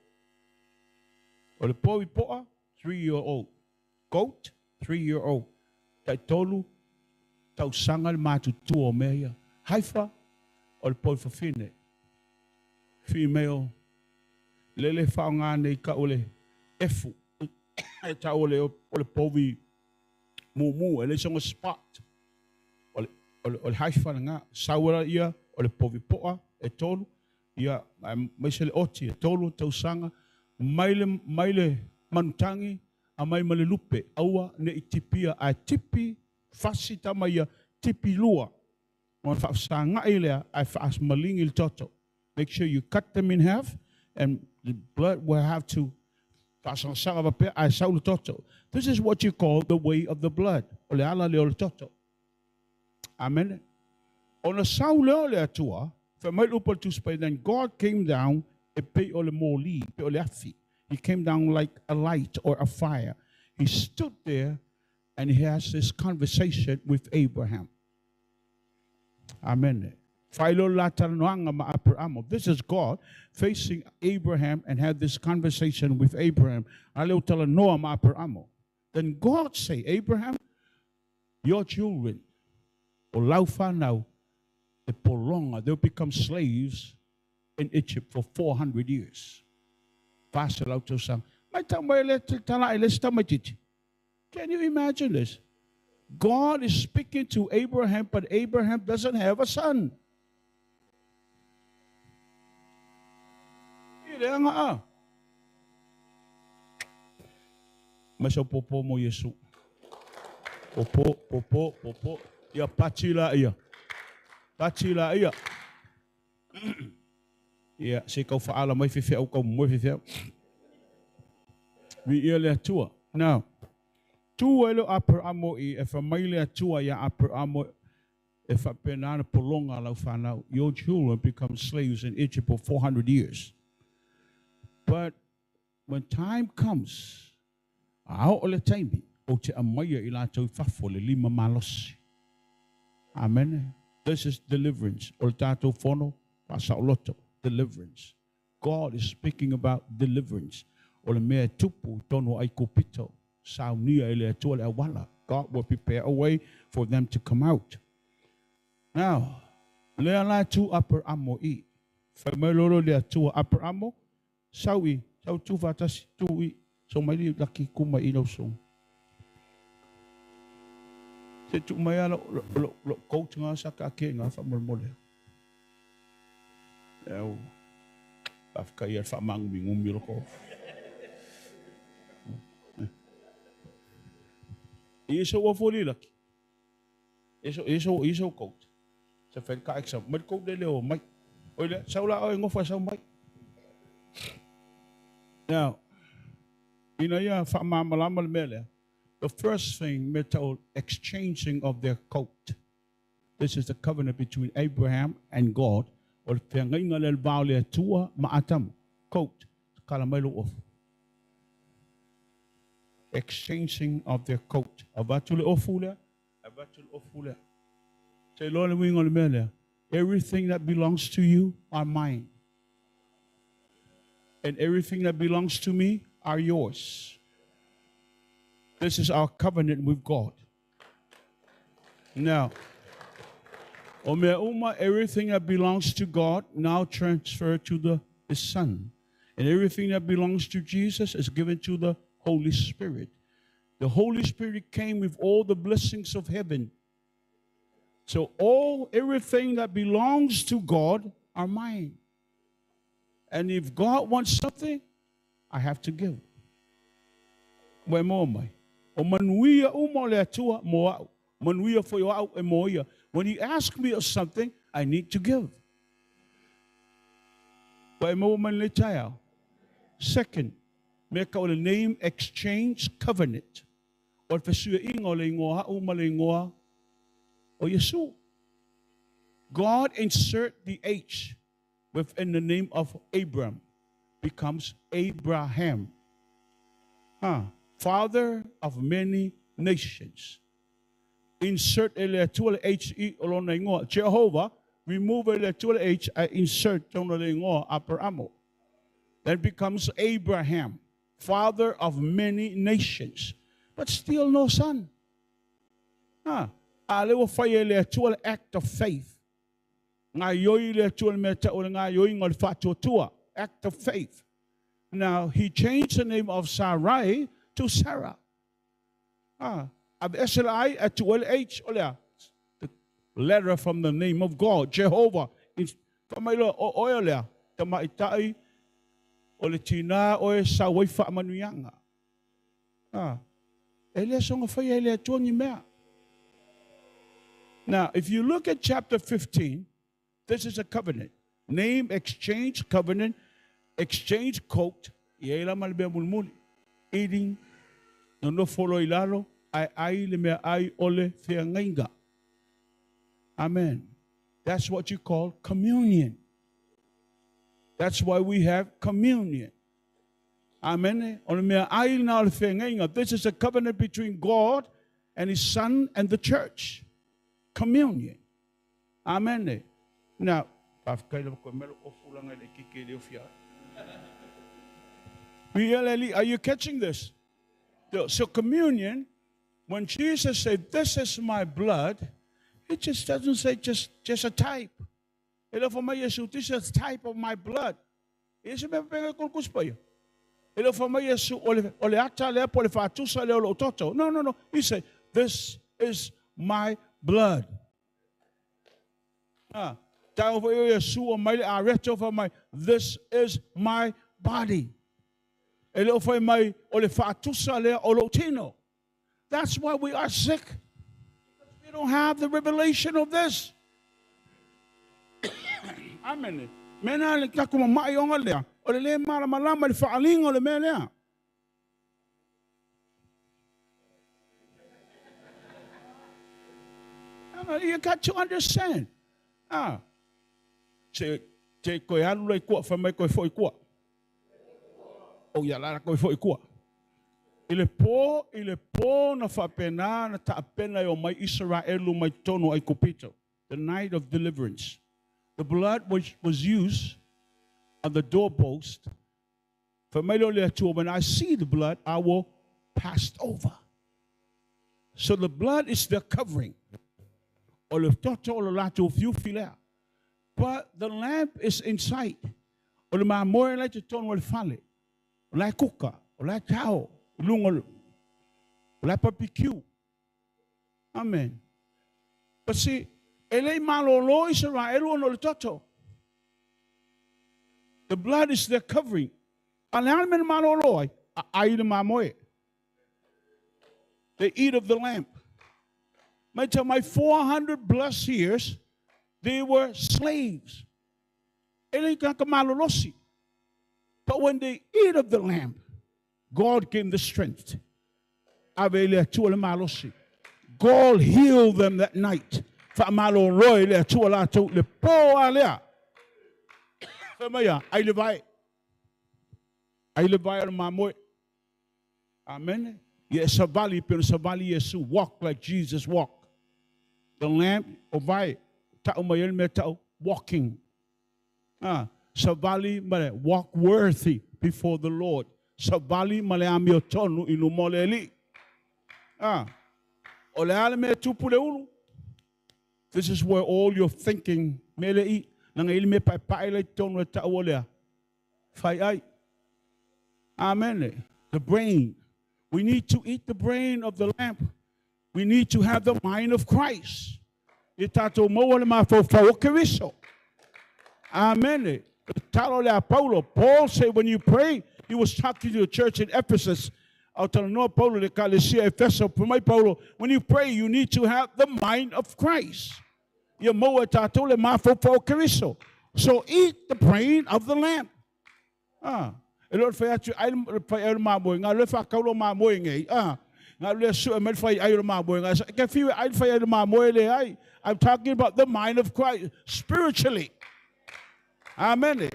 Or the Poa, 3-year-old. Goat, 3-year-old. Taitolu, tau sangal matu tuo meia. Haifa, or the Poa fine. Female, lele faungane ka ole efu. Ta ole povi mumu, ele song spot. Ole Haifa nga, sawara ia, ole povi poa, etolu. Ia, maisele oti, etolu, tau sanga. Maile manutangi, amai male lupe. Aua ne itipia, a tipi, fasita maya, tipi lua. Mon fa sanga ilea, I fast malingil toto. Make sure you cut them in half, and the blood will have to. This is what you call the way of the blood. Amen. On a Saul tua, then God came down. He came down like a light or a fire. He stood there and he has this conversation with Abraham. Amen. This is God facing Abraham and had this conversation with Abraham. Then God say, Abraham, your children, they'll become slaves in Egypt for 400 years. Can you imagine this? God is speaking to Abraham, but Abraham doesn't have a son. Masya popo mo Yesu. Popo. Ya pachila iya. Ya, se kau faala mai fife au kau mo fife. Vi Elia tua. Now, tu elo upper amo I if a maile tua ya upper amo if a penana polonga lau fanau. Your children become slaves in Egypt for 400 years. But when time comes, amen. This is deliverance. Deliverance. God is speaking about deliverance. God will prepare a way for them to come out. Now, upper amo I. Upper amo. Sau tu vatas tu so mai laki kuma ino so. Se tu mai lo coach nga sa ka ke nga fa mole. Eu afka yer fa mang mingum miroko. Isso o foli laki. Isso coach. Se fer ka exam, met ko de leo mai. Olha, saula o ngofa sa mai. Now, the first thing, metal exchanging of their coat. This is the covenant between Abraham and God. Or coat. exchanging of their coat. Abatule ofula, abatule ofula. Say, Lord, we on the everything that belongs to you are mine. And everything that belongs to me are yours. This is our covenant with God. Now, everything that belongs to God now transferred to the Son. And everything that belongs to Jesus is given to the Holy Spirit. The Holy Spirit came with all the blessings of heaven. So everything that belongs to God are mine. And if God wants something, I have to give. When he asks me of something, I need to give. Second, make our name exchange covenant. God insert the H within the name of Abram, becomes Abraham. Father of many nations. Insert Elia H E Jehovah, remove Elia H, I insert Abraham. That becomes Abraham, father of many nations, but still no son. Act of faith. Act of faith. Now, he changed the name of Sarai to Sarah. The letter from the name of God, Jehovah. Now, if you look at chapter 15, this is a covenant. Name, exchange, covenant, exchange, coat. Eating, no follow ilalo, ole feangainga. Amen. That's what you call communion. That's why we have communion. Amen. This is a covenant between God and His Son and the church. Communion. Amen. Now, are you catching this? So communion, when Jesus said, "This is my blood," it just doesn't say just a type. This is a type of my blood. No. He said, "This is my blood." This is my body. That's why we are sick. We don't have the revelation of this. Amen. You got to understand. Oh, yeah, la ko foi ko. Ile po na fapena na taapena yo mai Israelu mai tono ai kopito. The night of deliverance. The blood which was used on the doorpost. When I see the blood, I will pass over. So the blood is the covering. But the lamp is inside. Like cooker, like cow, like barbecue. Amen. But see, the blood is their covering. They eat of the lamp. My 400 plus years, they were slaves. But when they eat of the lamb, God gave them the strength. God healed them that night. Amen. Yes, sabali pero sabali Yesu walk like Jesus walked. The lamp ovai tao mayel me tao walking. Sabali male walk worthy before the Lord. Sabali male amio tonu inu moleli. Ole ale me tupule ulu. This is where all your thinking mele I nang ili me pai pai le tonu tao olea. Fai ai. Amen. The brain. We need to eat the brain of the lamp. We need to have the mind of Christ. Amen. Paul said when you pray, he was talking to the church in Ephesus. When you pray, you need to have the mind of Christ. So eat the brain of the lamp. Lord fa atu ai fa ai ma boy nga le fa ka lo ma boy ngai nga le su me fa ai ma boy nga ka fi ai fa ai ma boy le ai. I'm talking about the mind of Christ spiritually. Amen.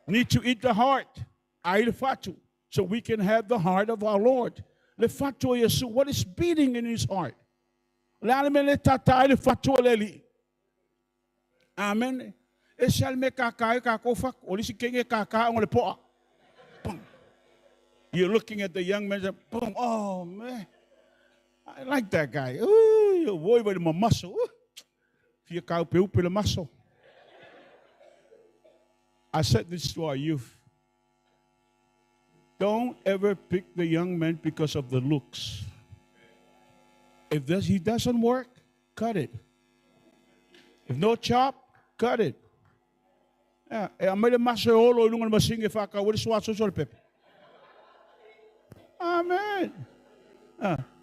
Need to eat the heart. Ai le fatu so we can have the heart of our Lord. Le fatu Yesu, what is beating in his heart? La me le tata ai le fatu le li. Amen. E shall me ka ka ko fa o li si kenge ka on le po. You're looking at the young man and boom, oh man, I like that guy. Ooh, you're boy with my muscle. You can't build the muscle. I said this to our youth. Don't ever pick the young man because of the looks. If he doesn't work, cut it. If no chop, cut it. I made a muscle all over the machine if I can. What is what social pep? Amen.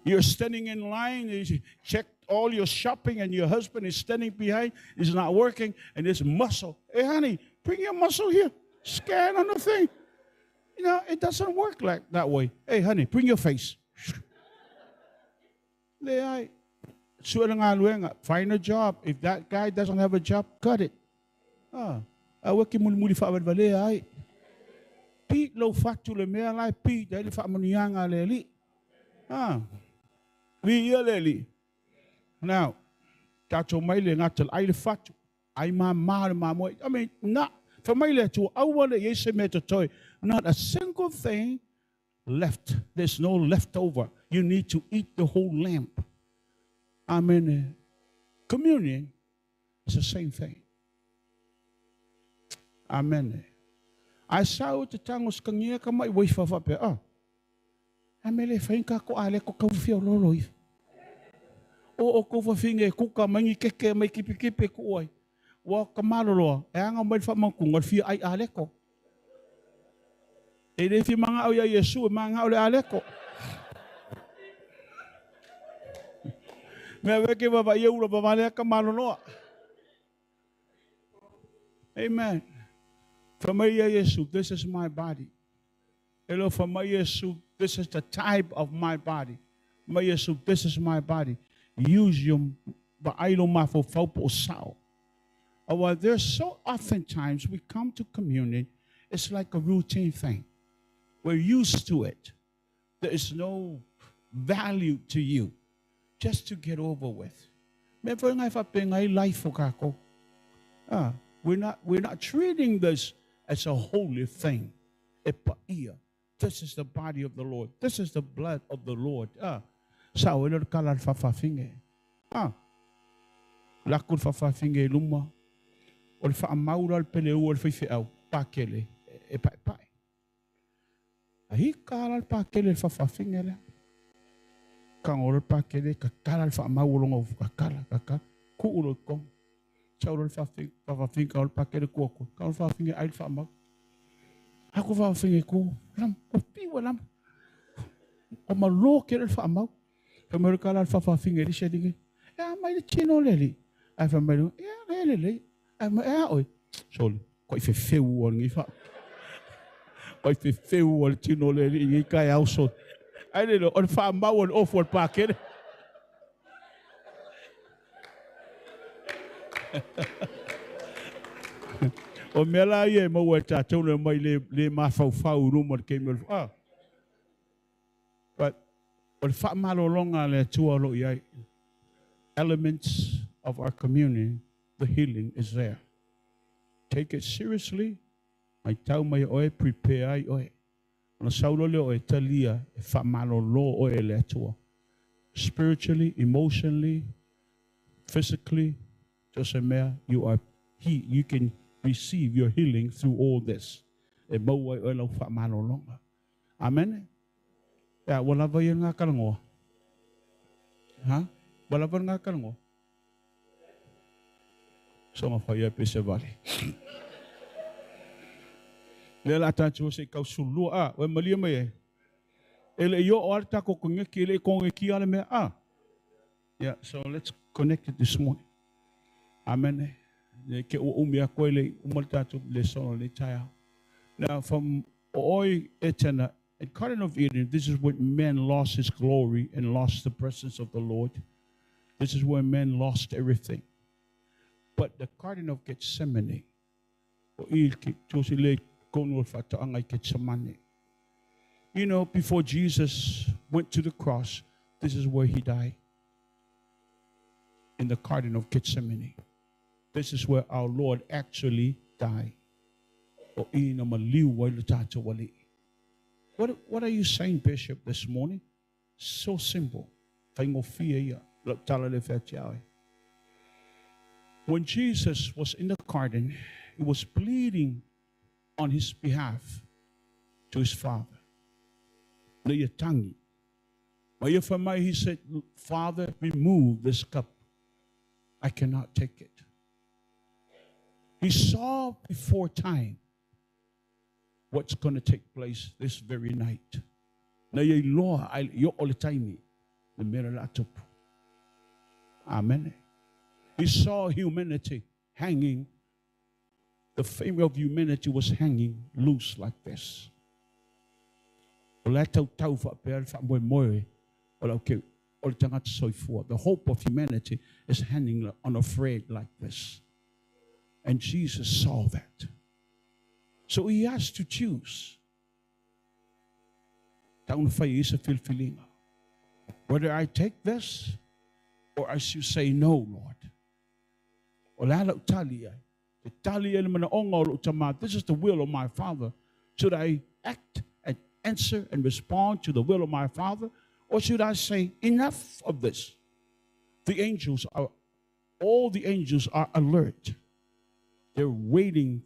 You're standing in line, you check all your shopping, and your husband is standing behind, is not working, and there's muscle. Hey, honey, bring your muscle here. Scan on the thing. You know, it doesn't work like that way. Hey, honey, bring your face. Find a job. If that guy doesn't have a job, cut it. Pete lo fatu le mea lai Pete dai le fa manuanga le li. Vi le li. Now, tato mai le ngatal ai le fatu. Ai ma mo. I mean, not for mai le tu awa le yese me to toy. Not a single thing left. There's no leftover. You need to eat the whole lamp. Amen. Communion is the same thing. Amen. I saw the tangos kangia ka mai wai fa pe amele fain ka ko ale ko ka fio loloi o ko fa finge ku ka mangi keke mai kipi ko oi wa ka malolo e anga mai fa man ku ngol fi ai ale ko e de fi manga o ya Yesu manga o ale ko me ve ke ba ye ulo ba male ka malolo. Amen. Familia Yesu, this is my body. Hello, Familia Yesu, this is the type of my body. Familia Yesu, this is my body. Use your ba'ilo for fopo sao. Well, there's so often times we come to communion, it's like a routine thing. We're used to it. There is no value to you, just to get over with. We're not treating this as a holy thing. This is the body of the Lord. This is the blood of the Lord. Lakun fafafinge luma. Ol fa amaura pele ol fifi au pakele e pai pai. Ahi kalal pakele fafafinge le. Kang ol pakele kalal fa amaulong of kakala ku ulo kong. Chaurol fafafinge ol pakele kuoko. Kang fafinge ai fa ama. Aku fafinge ku lam kopi walam. O malo kele fa ama. Famel kalal fafafinge di shedinge. Ya mai chino leli. Ai famel ya leli. Oi, sorry. Quite few one if I quite few one to know the guy also. I don't know on farm one off what packet. O mela ye mo wata tono mai le ma fa room what came but But whaamalolonga le tualo iai, elements of our communion, the healing is there. Take it seriously. Mai tau mai oe, prepare ai oe. Ona saulo le oe talia e whaamalolo oe le atua. Spiritually, emotionally, physically, just a mere, you can receive your healing through all this. E mau oe oe lau whaamalolonga. Amen. Ya, wala ba yung nga kalango? Ha? Wala ba nga kalango? So nga whaya pisa vali. Lela atancho se kau sulua, we malia mai. Ele yo alta ko kungeki ele kongeki ale me ah. Yeah, so let's connect it this morning. Amen. Ke umia ko ele umalta to le sono le taya. Now from oi etena at Garden of Eden, this is when man lost his glory and lost the presence of the Lord. This is where man lost everything. But the Garden of Gethsemane, you know, before Jesus went to the cross, this is where he died. In the Garden of Gethsemane. This is where our Lord actually died. What are you saying, Bishop, this morning? So simple. When Jesus was in the garden, he was pleading on his behalf to his Father. He said, Father, remove this cup. I cannot take it. He saw before time what's going to take place this very night. Amen. He saw humanity hanging. The fame of humanity was hanging loose like this. The hope of humanity is hanging on a thread like this. And Jesus saw that. So he has to choose. Whether I take this or I should say no, Lord. This is the will of my Father. Should I act and answer and respond to the will of my Father? Or should I say, enough of this? All the angels are alert. They're waiting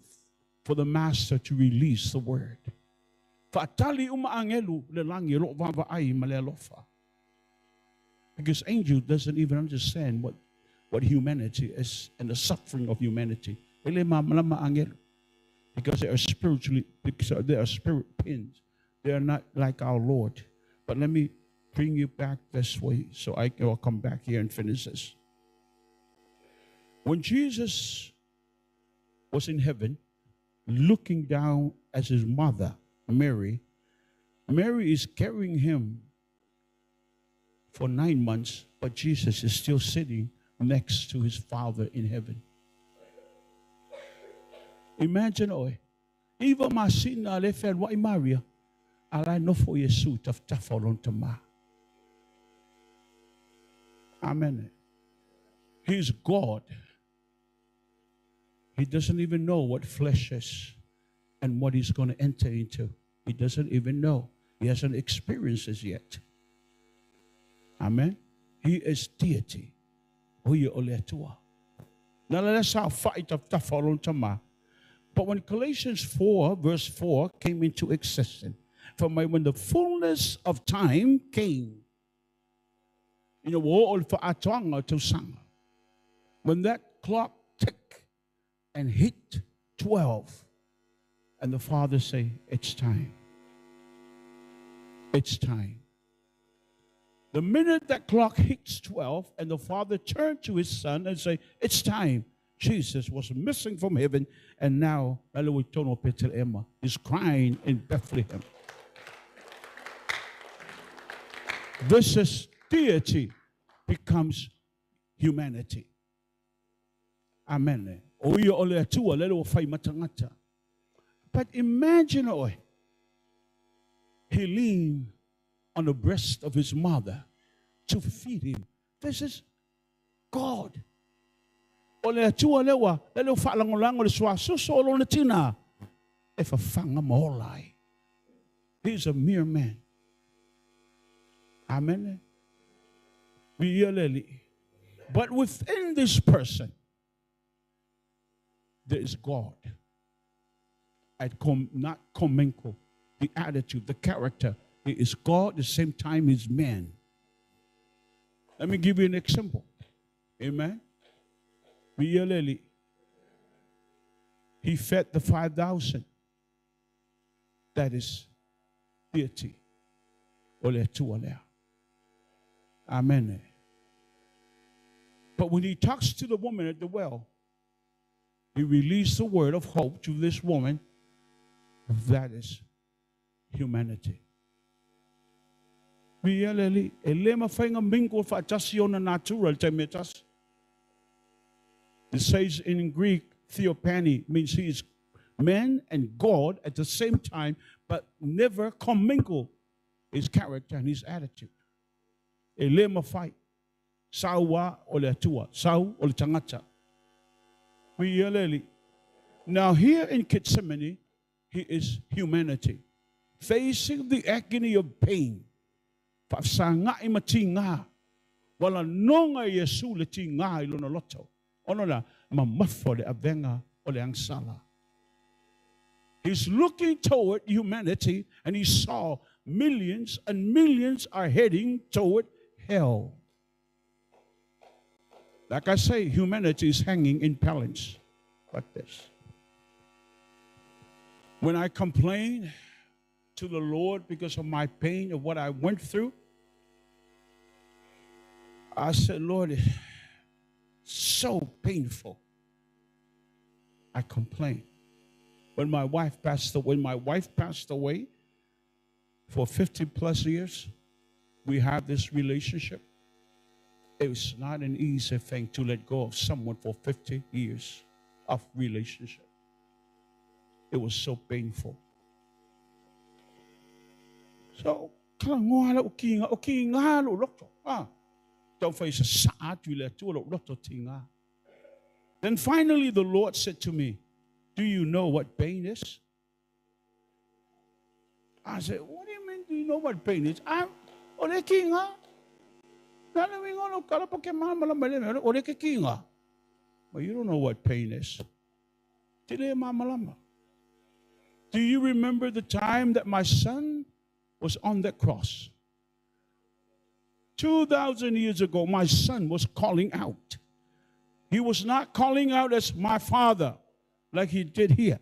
for the Master to release the word. Because angel doesn't even understand what humanity is and the suffering of humanity. Because they are spirit pins. They are not like our Lord. But let me bring you back this way so I will come back here and finish this. When Jesus was in heaven, looking down at his mother, Mary is carrying him for 9 months, but Jesus is still sitting next to his Father in heaven. Imagine, even my sin, I left and what Maria, I know for your suit of tafalon to ma. Amen. He's God. He doesn't even know what flesh is and what he's going to enter into. He doesn't even know. He hasn't experienced it yet. Amen. He is deity. Now that's our fight of tafalon tama. But when Galatians 4, verse 4 came into existence, when the fullness of time came, when that clock ticked and hit 12, and the Father say, it's time. It's time. The minute that clock hits 12 and the Father turned to his Son and say, it's time, Jesus was missing from heaven, and now is crying in Bethlehem. This is deity becomes humanity. Amen. But imagine, he leaned on the breast of his mother to feed him. This is God. Ole atua lewa, lelo whaalangolango le swaso solo na tina. E whawhanga maolai. He's a mere man. Amen. But within this person, there is God. Not commingle, the attitude, the character. He is God at the same time he's man. Let me give you an example. Amen. He fed the 5,000. That is deity. Amen. But when he talks to the woman at the well, he released the word of hope to this woman. That is humanity. It says in Greek, theophany means he is man and God at the same time, but never commingle his character and his attitude. Elema fight. Sawa ole atua. Sau ole tangata. Now here in Gethsemane, he is humanity. Facing the agony of pain. Wala nonga Yesu le tinga ilona loto. Onola mamafo le avenga ole angsala. He's looking toward humanity and he saw millions and millions are heading toward hell. Like I say, humanity is hanging in balance like this. When I complain to the Lord because of my pain of what I went through, I said, Lord, it's so painful. I complain. When my wife passed away for 50 plus years, we have this relationship. It was not an easy thing to let go of someone for 50 years of relationship. It was so painful. So, don't face a. Then finally the Lord said to me, do you know what pain is? I said, what do you mean, do you know what pain is? But you don't know what pain is. Do you remember the time that my son was on that cross? 2,000 years ago, my son was calling out. He was not calling out as my father like he did here.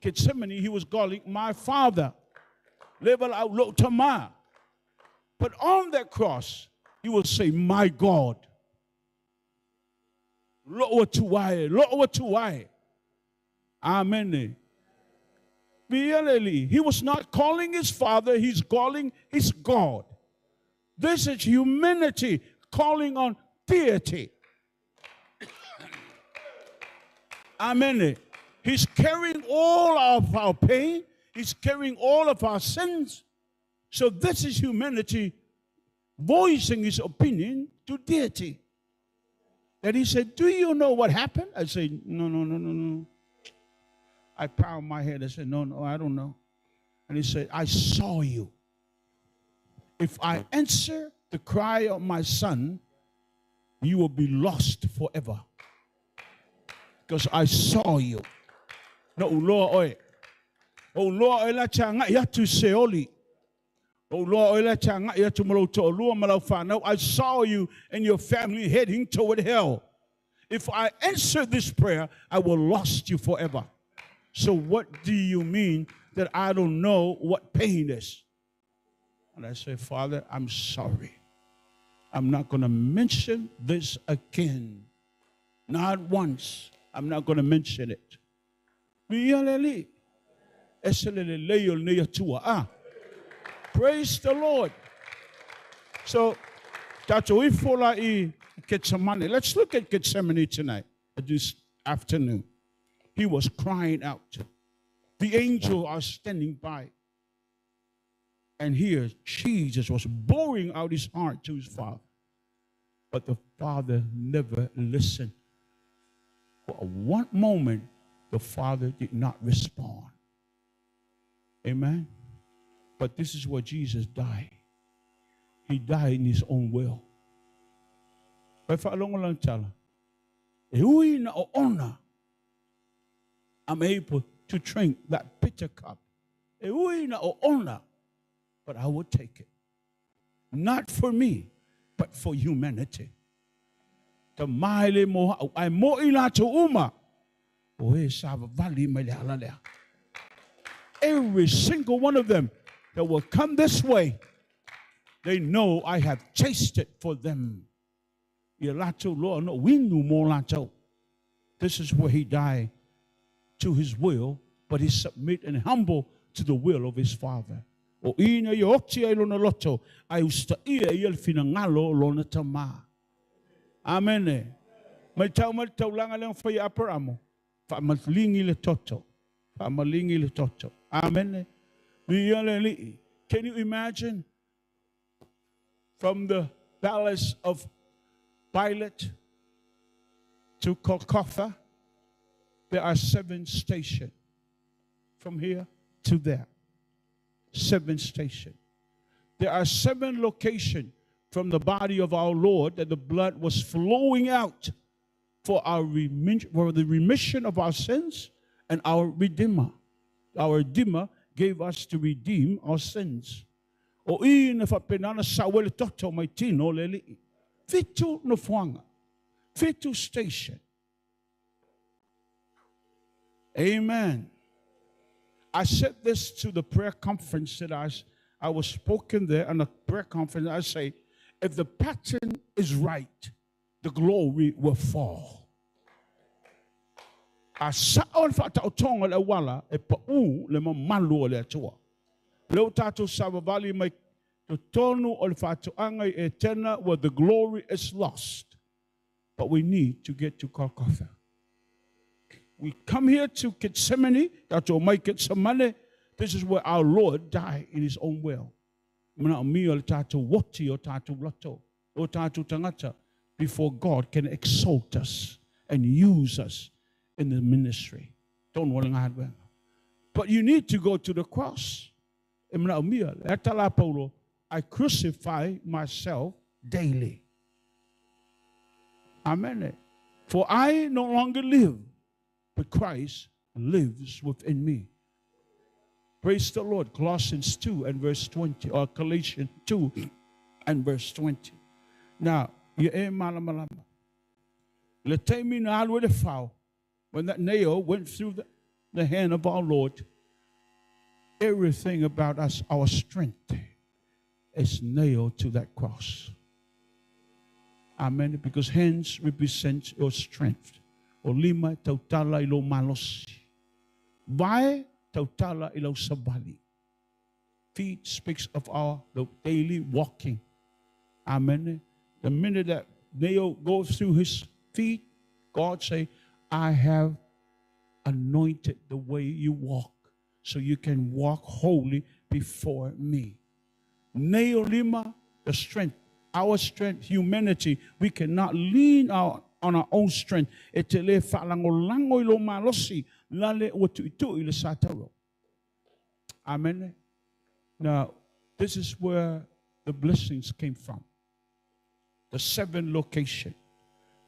Gethsemane, he was calling my father. Level out low tama. But on that cross, he will say, my God. Lower to I. Amen. He was not calling his father, he's calling his God. This is humanity calling on deity. Amen. He's carrying all of our pain. He's carrying all of our sins. So this is humanity voicing his opinion to deity. And he said, do you know what happened? I said, no. I pounded my head. I said, no, I don't know. And he said, I saw you. If I answer the cry of my son, you will be lost forever. Because I saw you. No, Lord, la changa yatu seoli. Oh Lord, la changa yatu maloto lua malafana. I saw you and your family heading toward hell. If I answer this prayer, I will lost you forever. So what do you mean that I don't know what pain is? And I say, Father, I'm sorry. I'm not going to mention this again. Not once. I'm not going to mention it. Praise the Lord. So, let's look at Gethsemane tonight, this afternoon. He was crying out. The angels are standing by. And here, Jesus was pouring out his heart to his Father. But the Father never listened. For one moment, the Father did not respond. Amen? But this is where Jesus died. He died in his own will. I'm able to drink that bitter cup. But I will take it. Not for me, but for humanity. Every single one of them that will come this way, they know I have tasted for them. This is where he died to his will, but he submit and humble to the will of his Father. Amen. May tau lang lang faya aparamo. Fa matlingi le toto. Fa malingi le toto. Amen. Can you imagine from the palace of Pilate to Golgotha, there are 7 stations. From here to there. 7 stations. There are 7 locations from the body of our Lord that the blood was flowing out for the remission of our sins and our Redeemer. Our Redeemer gave us to redeem our sins. O ina fa penana sawele toto mai tino leli. Fitu no fuanga. Fitu station. Amen. I said this to the prayer conference that I was spoken there, and the prayer conference. I say, if the pattern is right, the glory will fall. Asaon fata otonga le wala e pa le malu le atua. Leo tato savavali mai to tonu olfato angai eterna where the glory is lost. But we need to get to Golgotha. We come here to Gethsemane, to make Gethsemane. This is where our Lord died in his own will. Before God can exalt us and use us in the ministry. But you need to go to the cross. I crucify myself daily. Amen. For I no longer live, but Christ lives within me. Praise the Lord. Colossians 2 and verse 20, or Galatians 2 and verse 20. Now, when that nail went through the hand of our Lord, everything about us, our strength, is nailed to that cross. Amen. Because hands represent your strength. Olima tautala ilo malos. Vai tautala ilo sabali. Feet speaks of our daily walking. Amen. The minute that nail goes through his feet, God say, I have anointed the way you walk, so you can walk holy before me. Nail lima, the strength, our strength, humanity, we cannot lean on our own strength. Amen. Now, this is where the blessings came from. The 7 locations.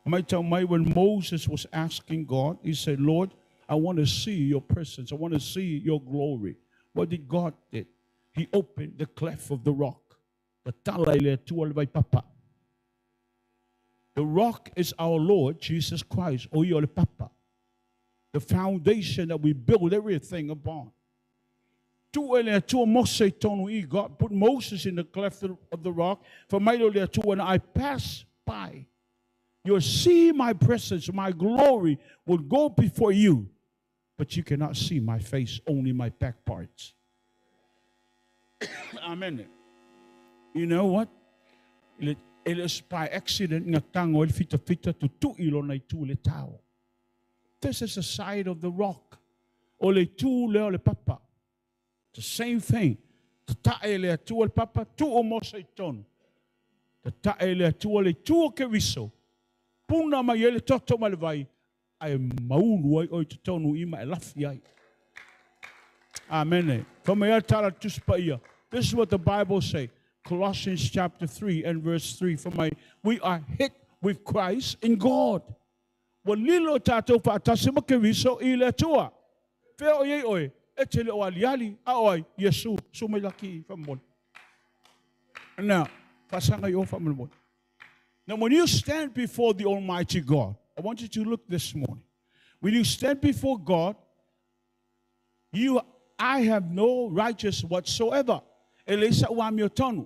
When Moses was asking God, he said, Lord, I want to see your presence. I want to see your glory. What did God do? He opened the cleft of the rock. The rock is our Lord Jesus Christ. The foundation that we build everything upon. God put Moses in the cleft of the rock. When I pass by, you'll see my presence, my glory will go before you. But you cannot see my face, only my back parts. Amen. You know what? It is by accident this is the side of the rock. The same thing. tae le atua le papa, tu o mosa I tonu. Tae le atua le tua ke viso. Puna mai ele toto ma le vai. Ai maulu ai oi te tonu ima e lafi ai. Amen. This is what the Bible says. Colossians chapter 3 and verse 3. We are hid with Christ in God. Walilo tato patasima keviso ile tua. Feo ye oi. Etele o aliali. Aoi. Yesu. Sumelaki famon. Now, pasanga yo famon. Now, when you stand before the Almighty God, I want you to look this morning. When you stand before God, I have no righteous whatsoever. Elisa wamiotonu.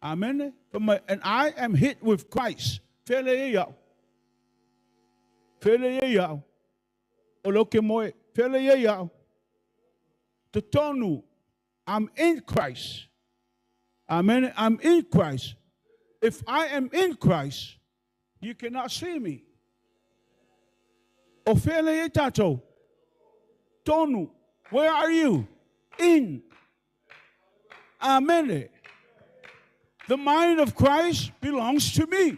Amen. And I am hid with Christ. Fele yao. Oloke moe. Fele yao. Totonu. I'm in Christ. Amen. I'm in Christ. If I am in Christ, you cannot see me. Ofele tato. Tonu. Where are you? In. Amen. The mind of Christ belongs to me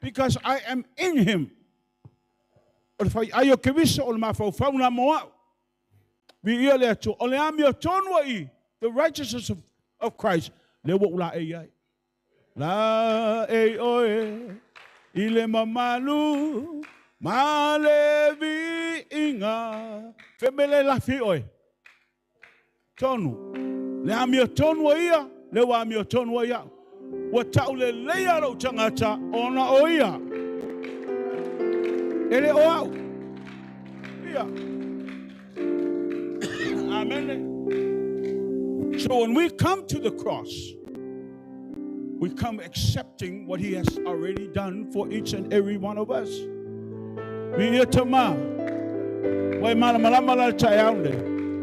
because I am in Him. The righteousness of Christ. La e oe ile mamalu malevi inga femele la fi oe tonu le amio tonu ia le wa amio tonu ia wa taule le ya ro tangata ona oia ele oa ia amen. So when we come to the cross, we come accepting what He has already done for each and every one of us.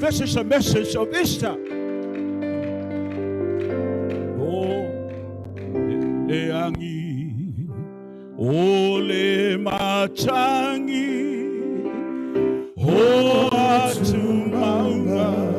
This is a message of Easter. Ole machangi, atumaletavai.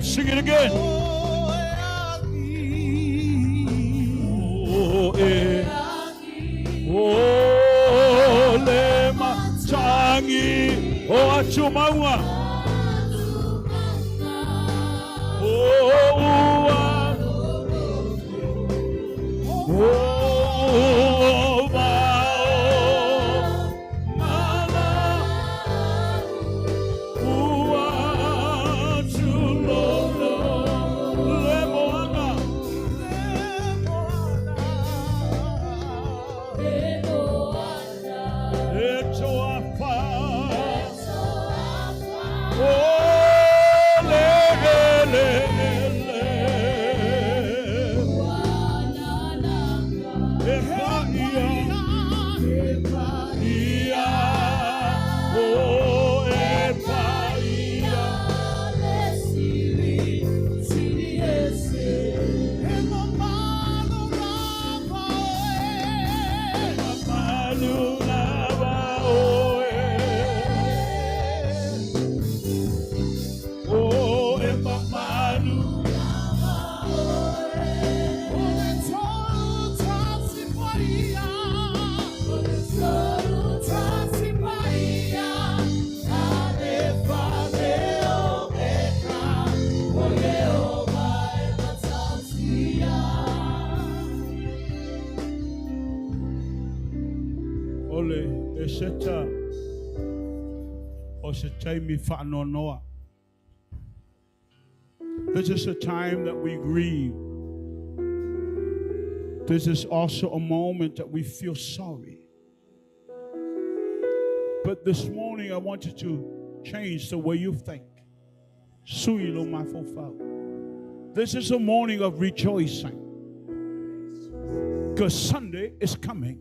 Sing it again. Le machangi atumaua. This is a time that we grieve. This is also a moment that we feel sorry. But this morning I want you to change the way you think. This is a morning of rejoicing. Because Sunday is coming.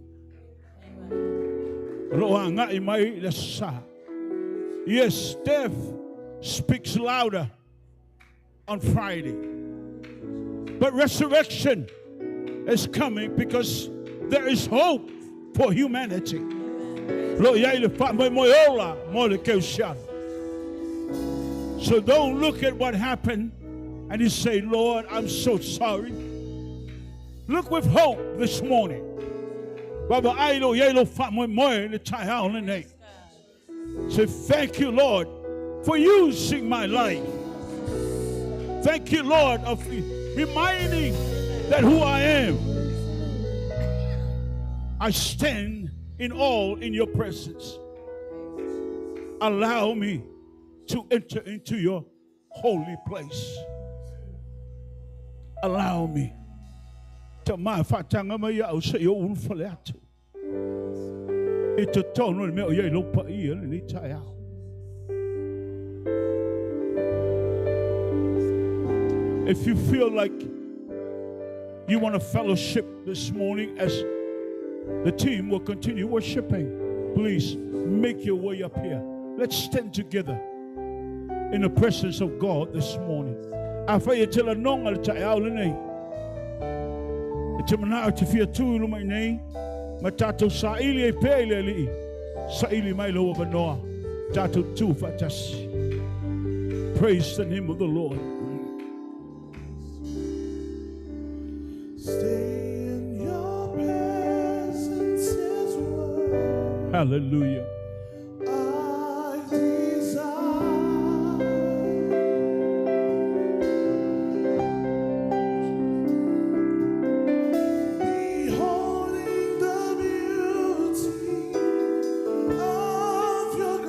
Yes, death speaks louder on Friday. But resurrection is coming because there is hope for humanity. So don't look at what happened and you say, Lord, I'm so sorry. Look with hope this morning. Say, thank you, Lord, for using my life. Thank you, Lord, of reminding that who I am. I stand in awe in your presence. Allow me to enter into your holy place. Allow me to my fatanga say your unfaleatu. It's a tone of me, you look at you and it's out. If you feel like you want a fellowship this morning as the team will continue worshiping, please make your way up here. Let's stand together in the presence of God this morning. After you tell a non al child name, it's a man to fear two my name. Matato Saili Pele Saili Milo of Noah. Tato two fatas. Praise the name of the Lord. Stay in your presence is what Hallelujah. I desire. Beholding the beauty of your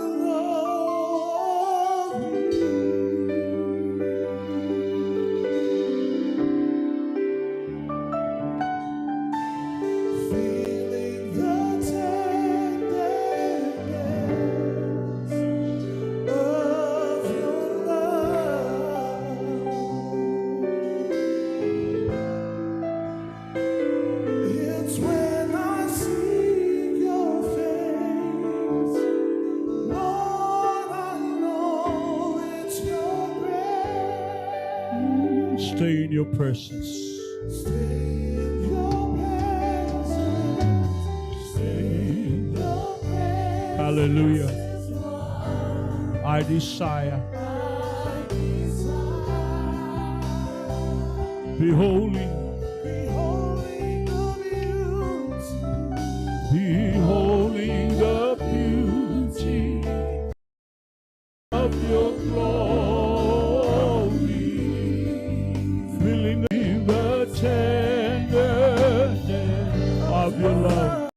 feeling the tenderness of your love. It's when I see your face, Lord, I know it's your grace. Stay in your presence. Stay in your presence. Stay in your presence. Hallelujah. Is what I desire. I desire. Beholding, Beholding the beauty beholding the beauty of your glory, feeling the tenderness of your love.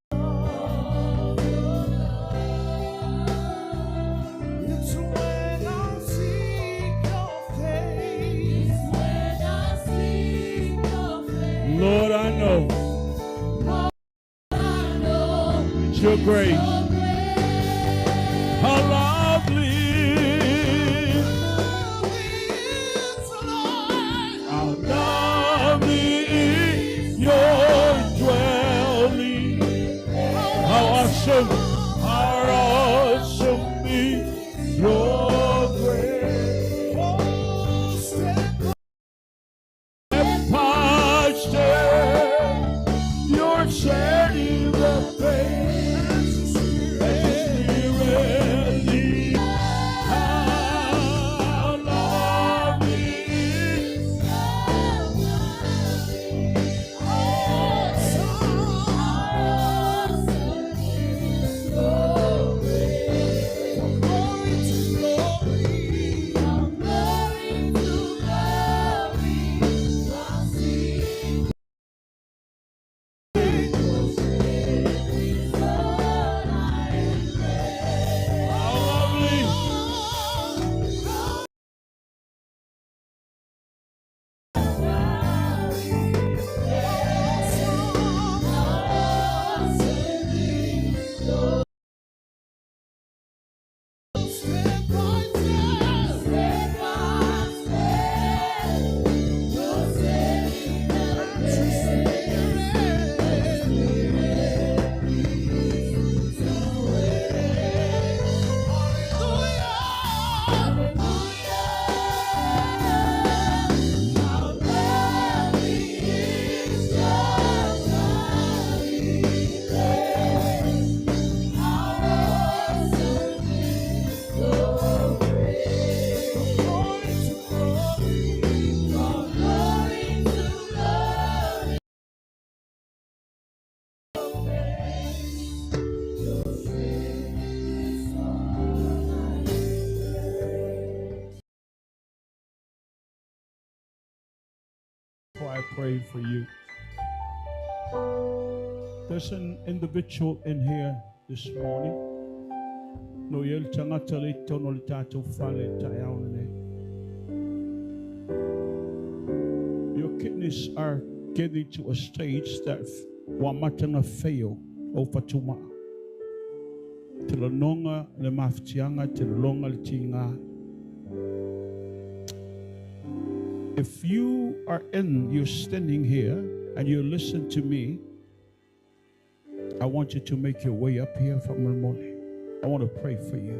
It's when I see your face. When I see your face. Lord, I know Lord, I know it's your grace. How lovely, how lovely is your dwelling. How awesome, how awesome is your grace. Pastor, you're setting the pace. before I pray for you. There's an individual in here this morning. Your kidneys are getting to a stage that wamatanga fail over tuma. Tilononga le maftianga tilonga le tinga. If you're standing here and you listen to me, I want you to make your way up here from the morning. I want to pray for you.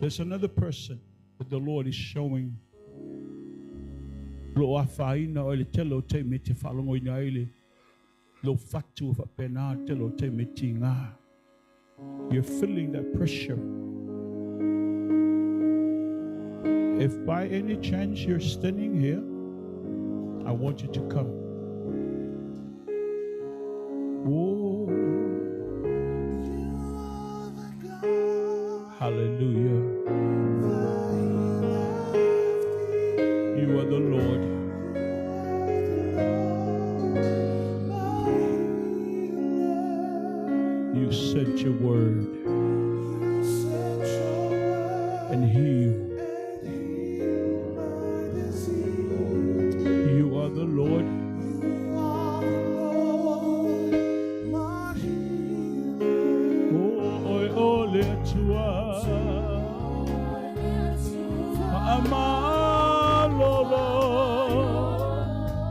There's another person that the Lord is showing. You're feeling that pressure. If by any chance you're standing here, I want you to come. Oh, hallelujah. You are the Lord. You sent your word and healed. You are the Lord. Oh, let you are. Amalolo.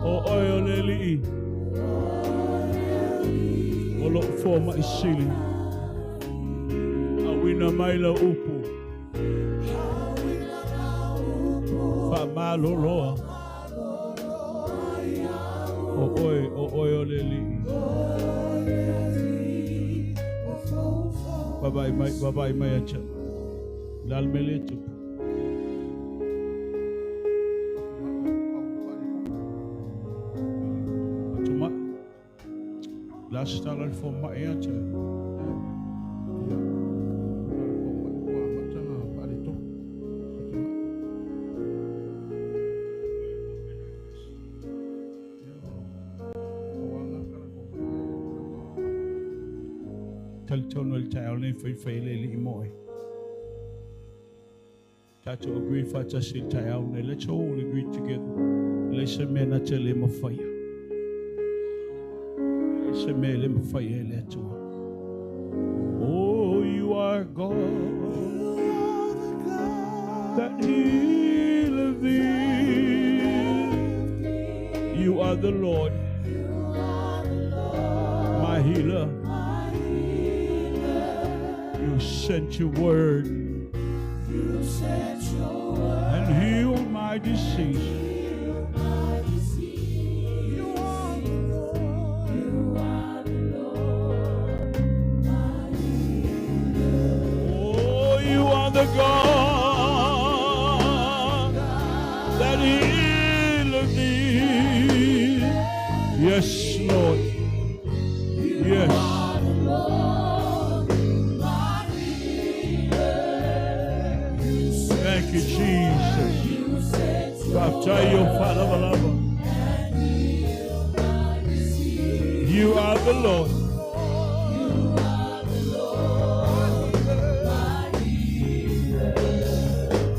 Oh, Eli. Olo forma isili. Awina maila upo. Fa malolo. Oh, Lily. Bye-bye, Mayacha. Lalmeletu. Atuma. Last dollar for Mayacha. Tonal child in Failey Moy. Tato agree for just a child, let's all agree together. Let's a man at tell him of fire. Let's a man him of fire. Let oh, you are God that healeth thee. You are the Lord, my healer. You sent your word and healed my disease. You are the Lord, my healer. Oh, you are the God that healeth thee. Yes, Lord. Yes. Thank you, Jesus. You are the Lord.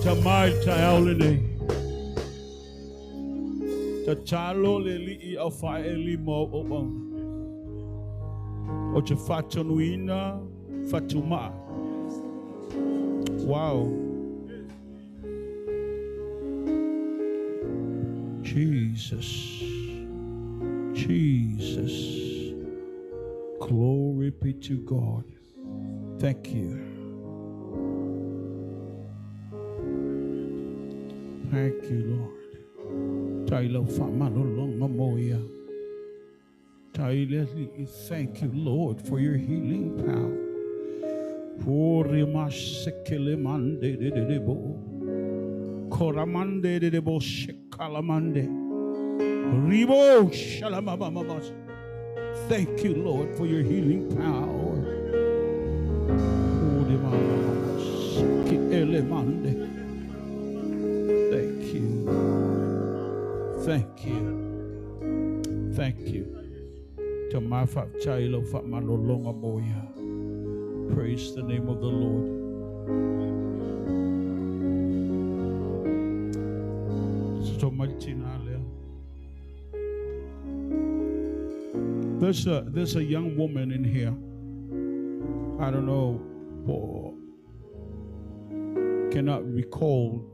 Tamai Tayaulene. Tachalo Leli Alpha Elimo Obam. Ochafatuina Fatuma. Wow. Jesus. Jesus. Glory be to God. Thank you. Thank you, Lord. Thank you, Lord, for your healing power. Koramande de debo shikalamande. Ribo shalamamamas. Thank you, Lord, for your healing power. Thank you. Thank you. Thank you. To my child of Malolonga Boya. Praise the name of the Lord. There's a young woman in here. I don't know, cannot recall,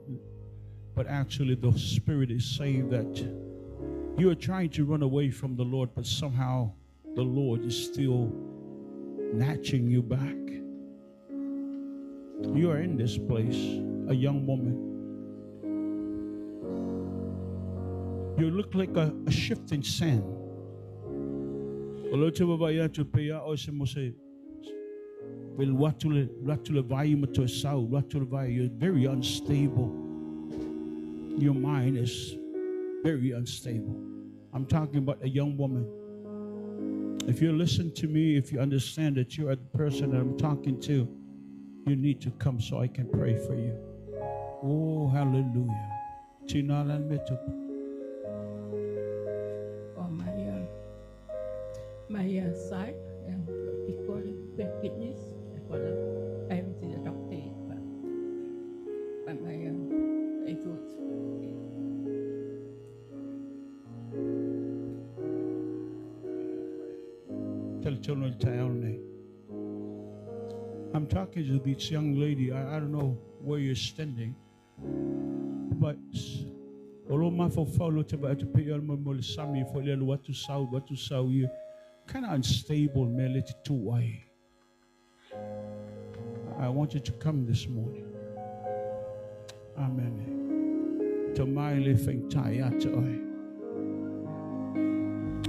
but actually the Spirit is saying that you are trying to run away from the Lord, but somehow the Lord is still snatching you back. You are in this place, a young woman. You look like a shifting sand. You're very unstable. Your mind is very unstable. I'm talking about a young woman. If you listen to me, if you understand that you are the person that I'm talking to, you need to come so I can pray for you. Oh, hallelujah. On my side, before the kidneys, I went to the doctor, but my it was. I'm talking to this young lady. I don't know where you're standing, but you kind of unstable, melody too wide. I want you to come this morning. Amen. To my living tayatoy.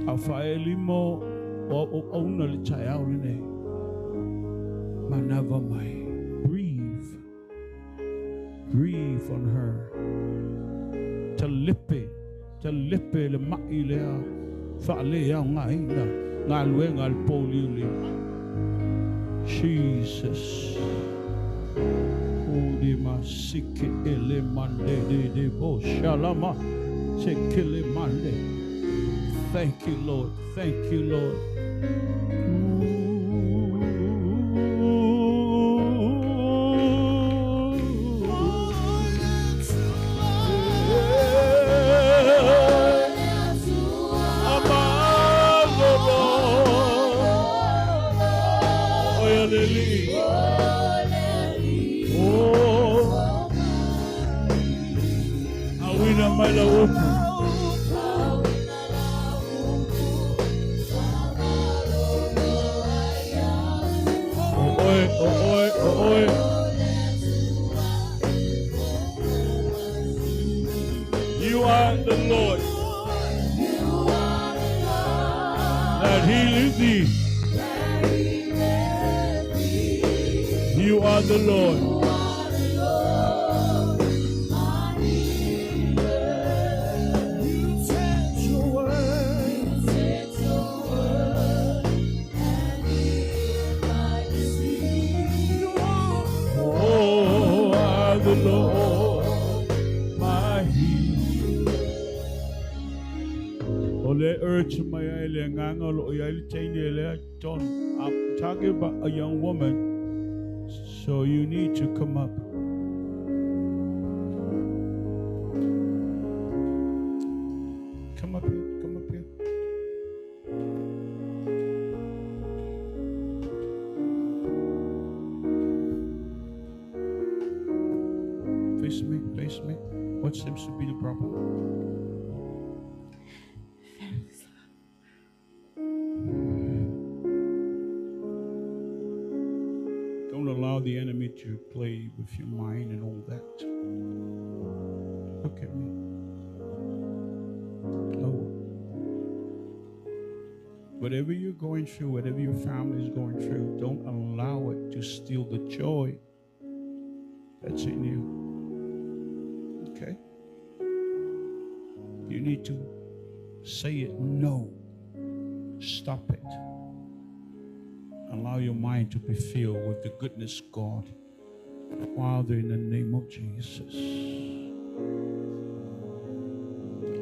Afaelimo o only tayaline. Manava mai. Breathe on her. Talipe le mailea. Fa'lea ngaina. Ngalwe ngalpoliuli. Jesus. Udima sike ele mande de bo shalama. Sekele mande. Thank you, Lord. Thank you, Lord. You are the Lord that healeth thee. You are the Lord. The Lord, my healer. I'm talking about a young woman, so you need to come up. Come up here. Come up here. Face me, face me. What seems to be the problem? Don't allow the enemy to play with your mind and all that. Look at me. Oh. Whatever you're going through, whatever your family is going through, don't allow it to steal the joy that's in you. Okay? You need to say it. No. Stop it. Allow your mind to be filled with the goodness of God. Father, in the name of Jesus,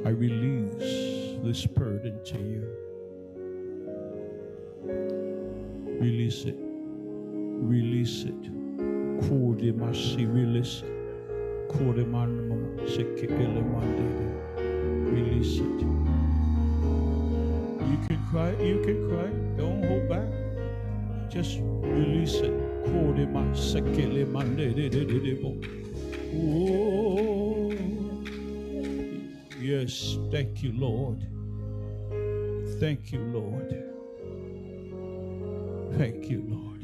I release this burden to you. Release it. Release it. Release it. Release it. You can cry. You can cry. Don't hold back. Just release it. Oh, yes. Thank you, Lord. Thank you, Lord. Thank you, Lord.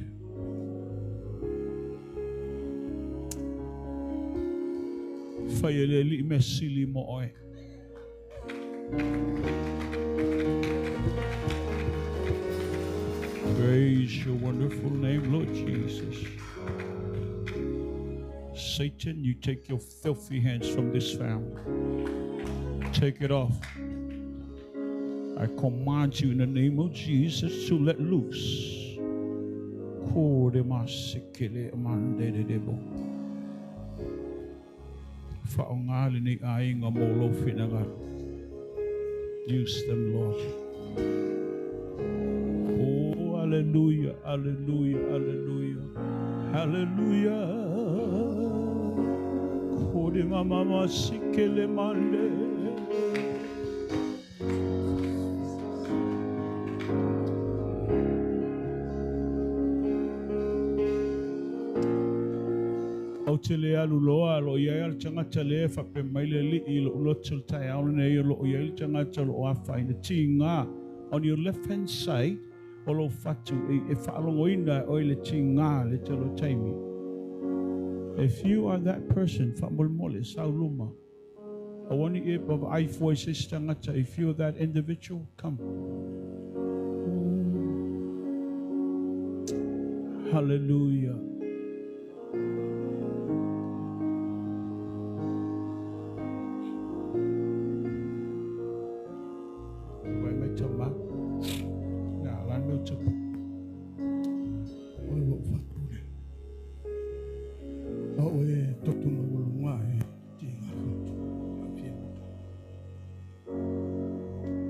Fayeleli mesili mo'oy. Praise your wonderful name, Lord Jesus. Satan, you take your filthy hands from this family. Take it off. I command you in the name of Jesus to let loose. Use them, Lord. Oh, hallelujah, hallelujah, hallelujah, hallelujah. Mama sikele mande. Otele aluloa lo yel changa chale fa pe maileli ilo lo chulta ya ne lo yel changa chalo afa in the tinga on your left hand side olo fatu e fa lo inda oile tinga le chalo taimi. If you are that person, I want to hear of I voices. If you are that individual, come. Hallelujah.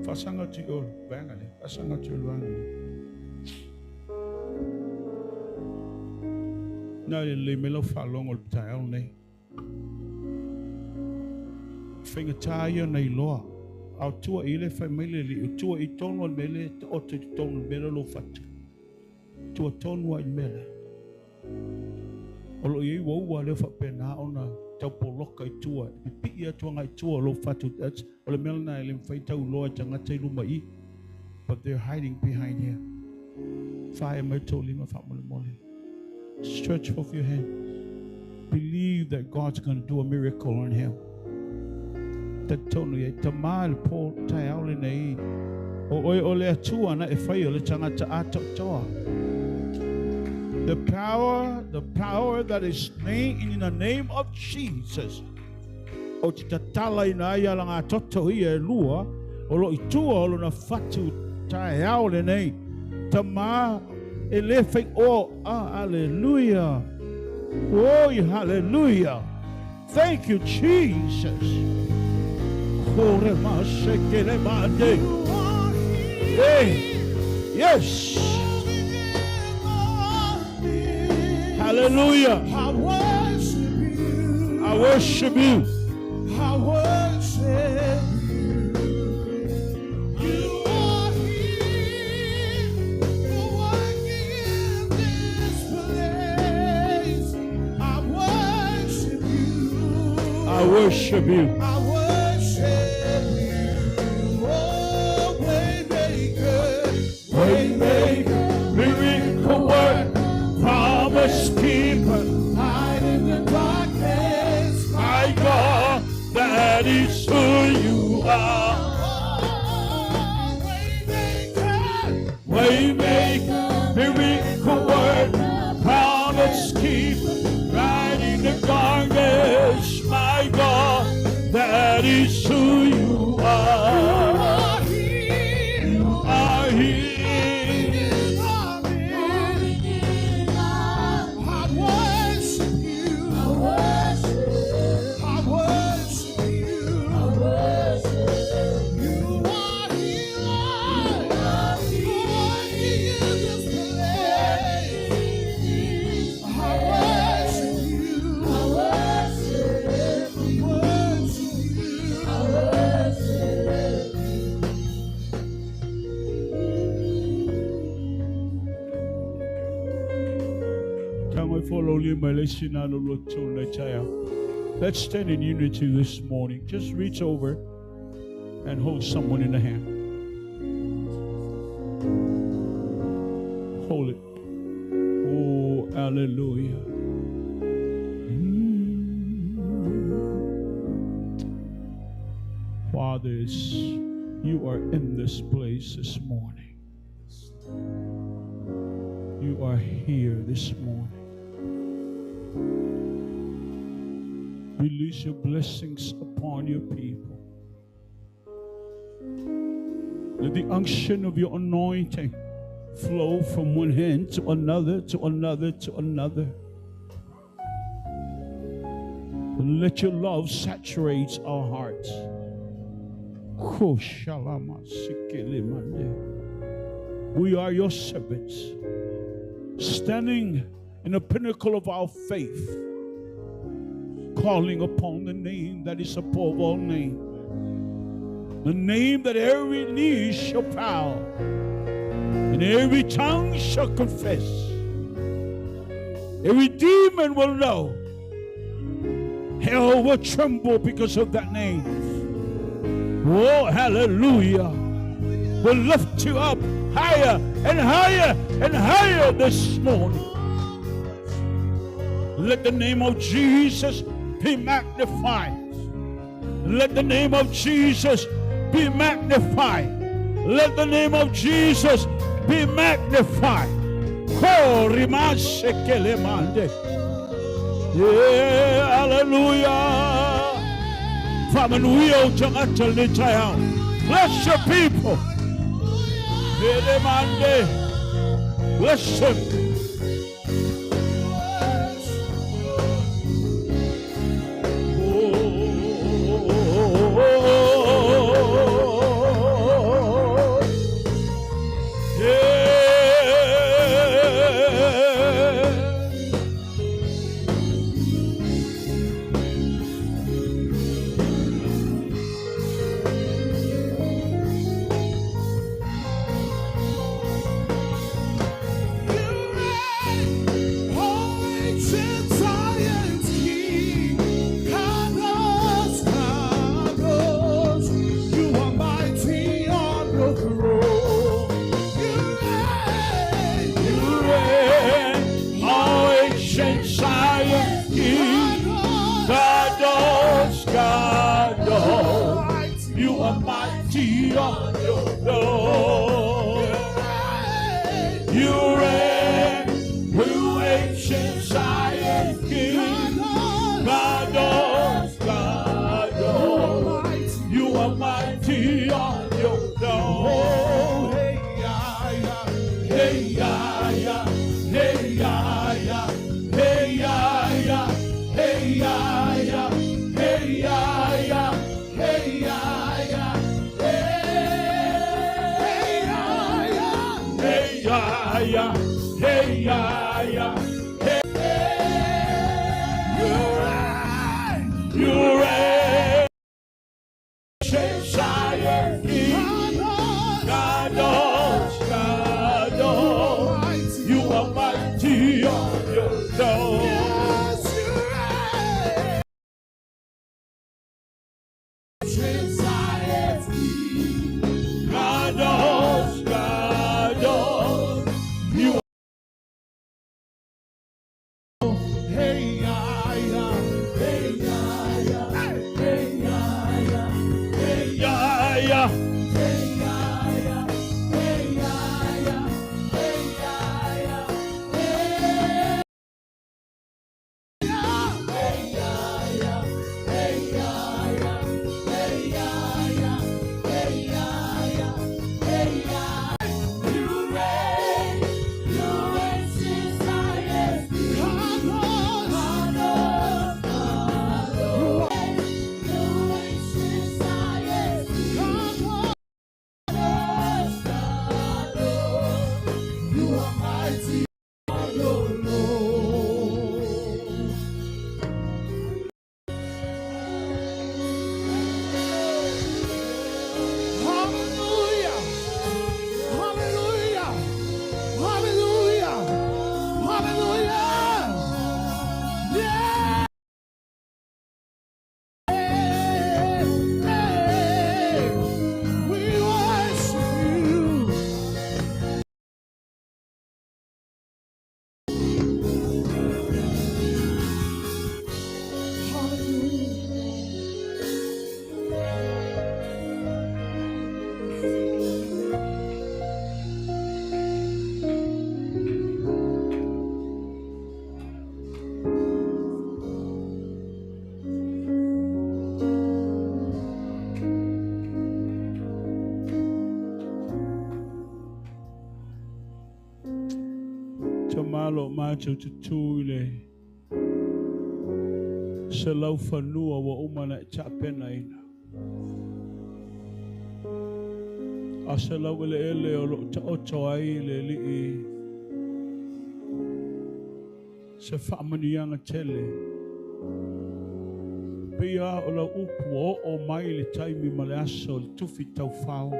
Pasanga to your bangale, pasanga to your bangale. Now you melo falong ol tayo ne. Finger tayo na iloa. Au tua ile family li, tua itono mele, oto itono mele lo fat. Tua tono mele. Olo ye wo wa le fa pena ona. Poloka itua pipia tuanga itua lo fatu that's ole melna ele faita uloa changata ilumai, but they're hiding behind here. Fire metolima family mole. Stretch forth your hand. Believe that God's going to do a miracle on him. That tonu ye tamal po tayaole nei o ole atua na e fai ole changata ato toa. The power that is named in the name of Jesus. O titatala ina ia langa toto ia lua, o lo itua o lo na fatu taeao le nei. Tama elefei o, hallelujah. Oh, hallelujah. Thank you, Jesus. Kore masekele mande. Hey, yes. Hallelujah. I worship you. I worship you. I worship you. You are here. You're working in this place. I worship you. I worship you. I worship you. Oh, waymaker, Miracle work, promise keeper, light in the darkness. my God, that is who you are. Waymaker, miracle work, promise keeper, light in the darkness, my God, that Let's stand in unity this morning. Just reach over and hold someone in the hand. Hold it. Oh, hallelujah. Fathers, you are in this place this morning. You are here this morning. Release your blessings upon your people. Let the unction of your anointing flow from one hand to another, to another, to another. And let your love saturate our hearts. We are your servants, standing in the pinnacle of our faith, calling upon the name that is above all names, the name that every knee shall bow and every tongue shall confess. Every demon will know. Hell will tremble because of that name. Oh, hallelujah. We'll lift you up higher and higher and higher this morning. Let the name of Jesus be magnified. Let the name of Jesus be magnified. Let the name of Jesus be magnified. Yeah, hallelujah. Bless your people. Bless him. Tamalo macho tutule. Selau fanua wa umana chapena ina. Aselau ele olo ta otoai le li. Se famani yanga tele. Pia ola upu o mai le taimi male aso le tufi tau fao.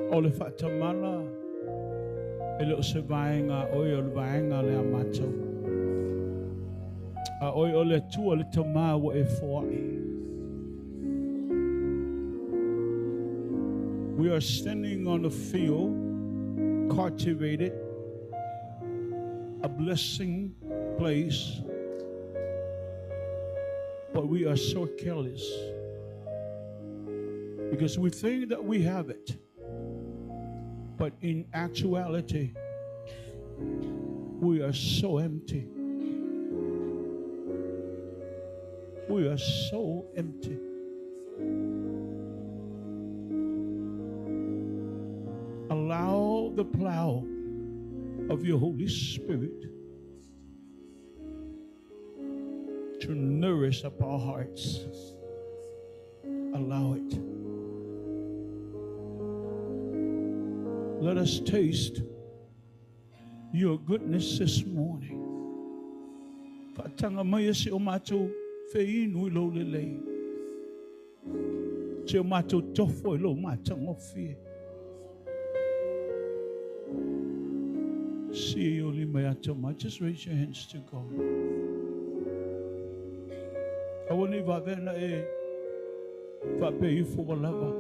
O le whaatamala ele o se vaenga oi o le vaenga le amato. A oi o le tua le tama wa e foai. We are standing on a field cultivated, a blessing place, but we are so careless because we think that we have it, but in actuality we are so empty. We are so empty. Allow the plow of your Holy Spirit to nourish up our hearts. Allow it. Let us taste your goodness this morning. Fatanga maya si omato feinu lo lele. Si omato tofo lo matang ofie. Just raise your hands to God. I want to pay you for a lover.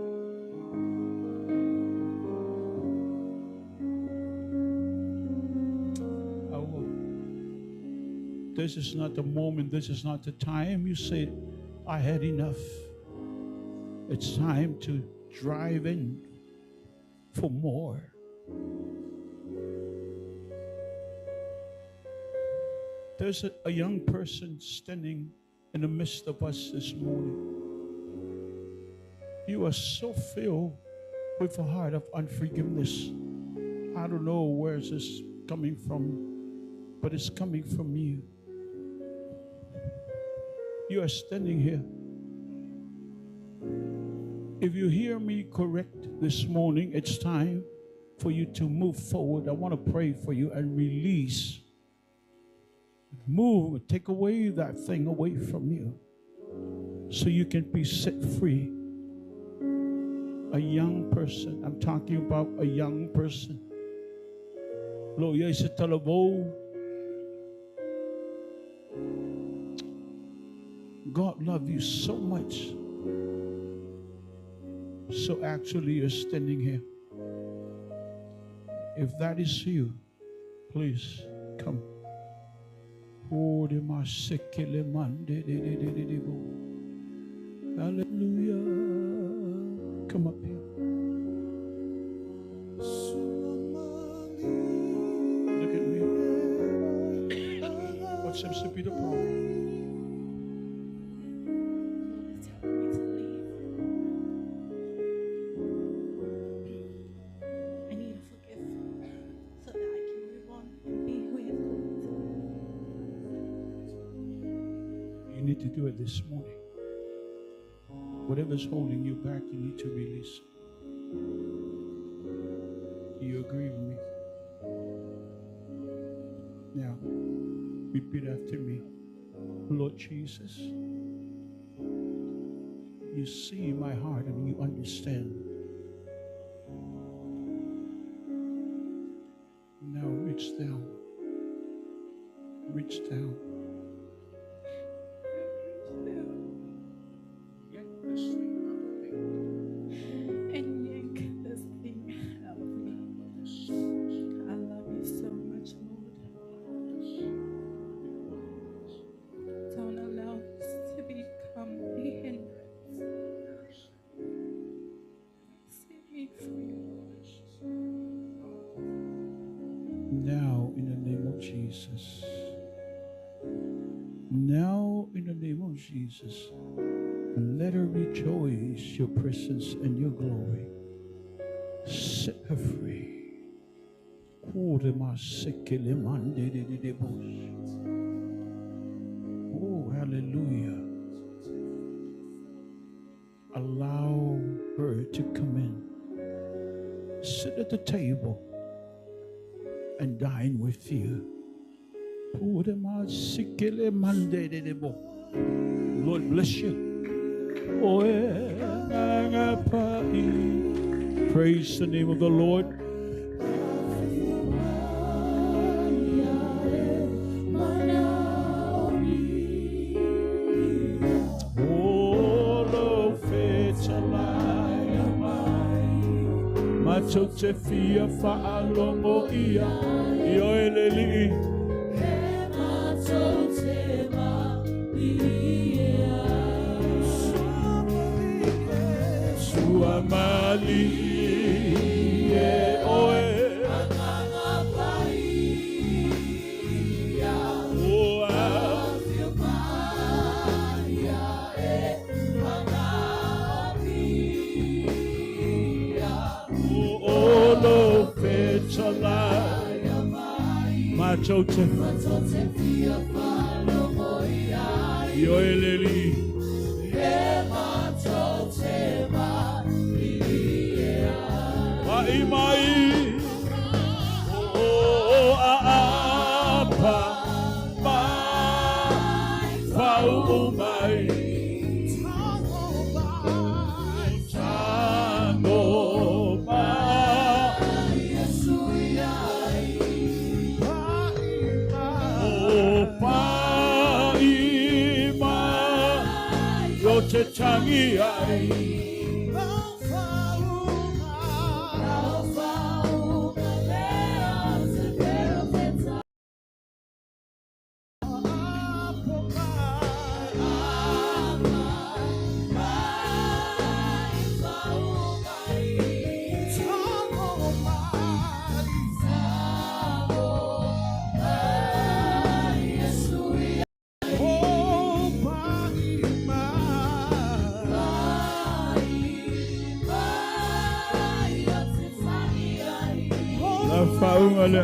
This is not the moment. This is not the time. You say, I had enough. It's time to drive in for more. There's a young person standing in the midst of us this morning. You are so filled with a heart of unforgiveness. I don't know where this coming from, but it's coming from you. You are standing here. If you hear me correct this morning, it's time for you to move forward. I want to pray for you and release. Move, take away that thing away from you so you can be set free. A young person, I'm talking about a young person. Lo yesa talabo. God loves you so much. So actually you're standing here. If that is you, please come. Hallelujah. Come up here. Look at me. What seems to be the problem? To do it this morning. Whatever's holding you back, you need to release. Do you agree with me? Now, repeat after me. Lord Jesus, you see my heart and you understand. Now reach down. Reach down. Now, in the name of Jesus. Now, in the name of Jesus. Let her rejoice your presence and your glory. set her free. Oh, hallelujah. Allow her to come in, sit at the table, and dine with you. Lord bless you. Praise the name of the Lord. Machote fia faalomo ia yoeleli machote ma ia suamali oe Machote fia faalomo ia yoeleli machote ma ia mai apa mai fau mai Changi ai faungale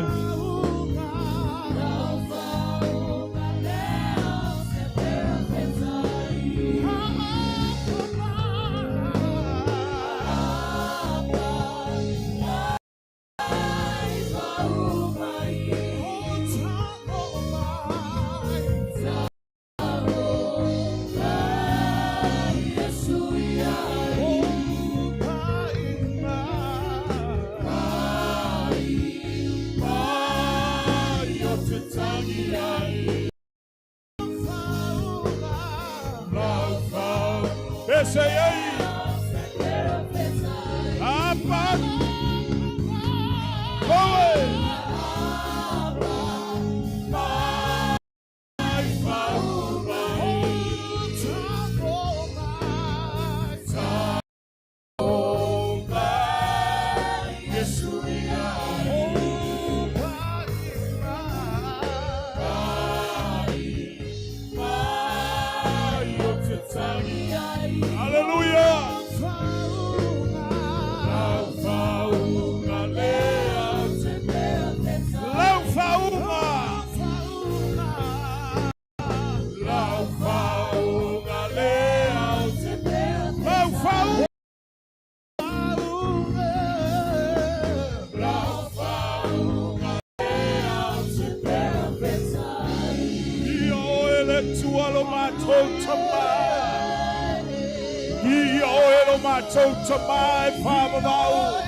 Tavai, Father, thou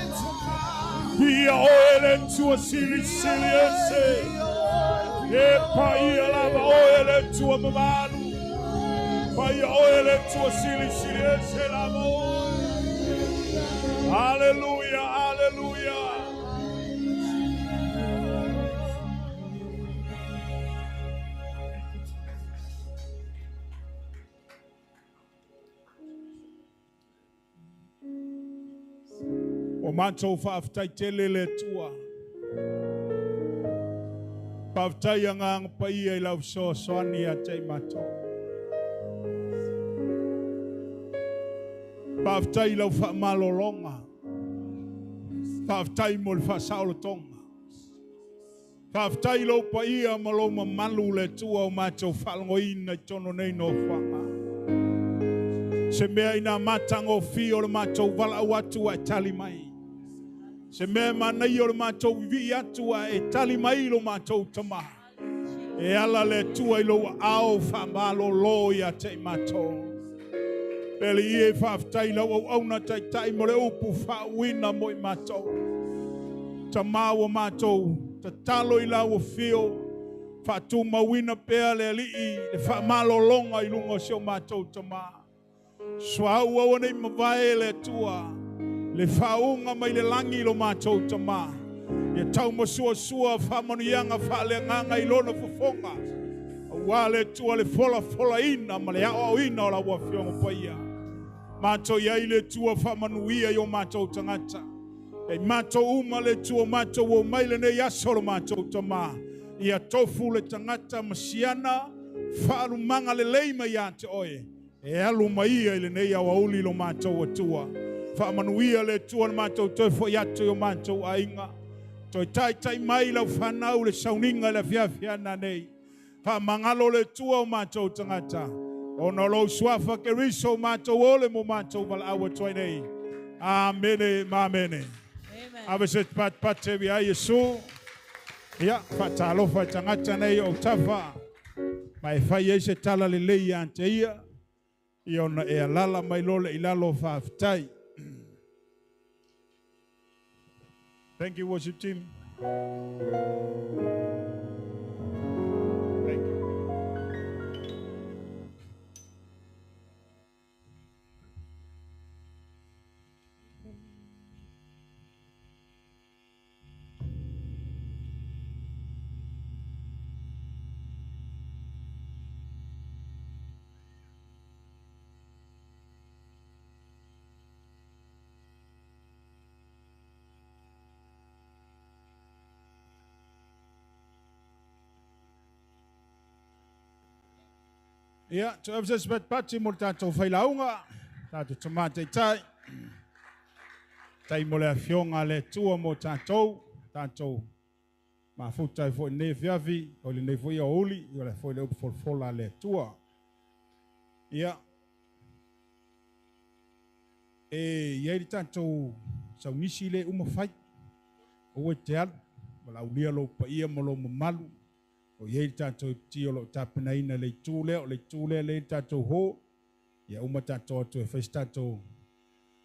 be oil into a serious, oil into a mamanu, oil into a serious, hallelujah, hallelujah. O manto whaafitai te lele tua. Whaafitai angang pa ia I lau so soani a te mato. Whaafitai lau whaamalolonga. Whaftai mo le whasao tonga. Whaftai lo pa ia ma lo malu le tua o mātou whalongoina tono nei no whanga. Se mea ina matango fi o le mātou wala watu a tali mai. Se mea manai o le mātou vi atu a e tali mai lo mātou tamaha. E ala le tua ilo ao whamalo lo ia te mātou. Pele ie whaftai lau au auna tai mo le upu whawina mo i mātou. Ta māua mātou, ta talo i lau o whio, whatu mawina pēa le alii, le whamalo longa i lungo sio mātou ta mā. Swau au nei mawai le tua, le whaunga mai le langi lo mātou ta mā. Ia tau masua sua whamanu ianga whale nganga i lona fufonga. Wale tua le fola ina, ma le ao ina o la ua whionga paia. Mātou iai le tua whamanuia i o mātou tangata. E mātou uma le tua mātou o maile nei asoro mātou tamā. Ia tofu le tangata masiana, whaarumanga le leima ia te oe. E alu maia i le nei au auli lo mātou atua. Whamanuia le tua mātou tofo i atu o mātou ainga. Toi tai mai lau whanau le sauninga le fiafiana nei. Whamangalo le tua o mātou tangata. Ono lo swafa ke riso mātou ole mo mātou wala awa toi nei. Amene, mamene. Abeset pat te via Yesu. Ia, fatalo fa tangata nei o tafa. Mai fai ese tala le lei ante ia. Iona e alala mai lole ilalo fa aftai. Thank you, worship team. Thank you. Ia, tu avses bet pati mo tātou whailaunga, tātou tamate tai. Tai mo le afionga le tua mo tātou mafutai fo ne fiavi, o le nei fo ia oli, o le fo le upfolfola le tua. Ia. E iei tātou saunisi le umawhai, o e te alu, wala ulia lo pa ia mo lo mamalu. O iei tātou tio lo tāpina ina le tūlea le tātou ho. Ia uma tātou atu e whais tātou.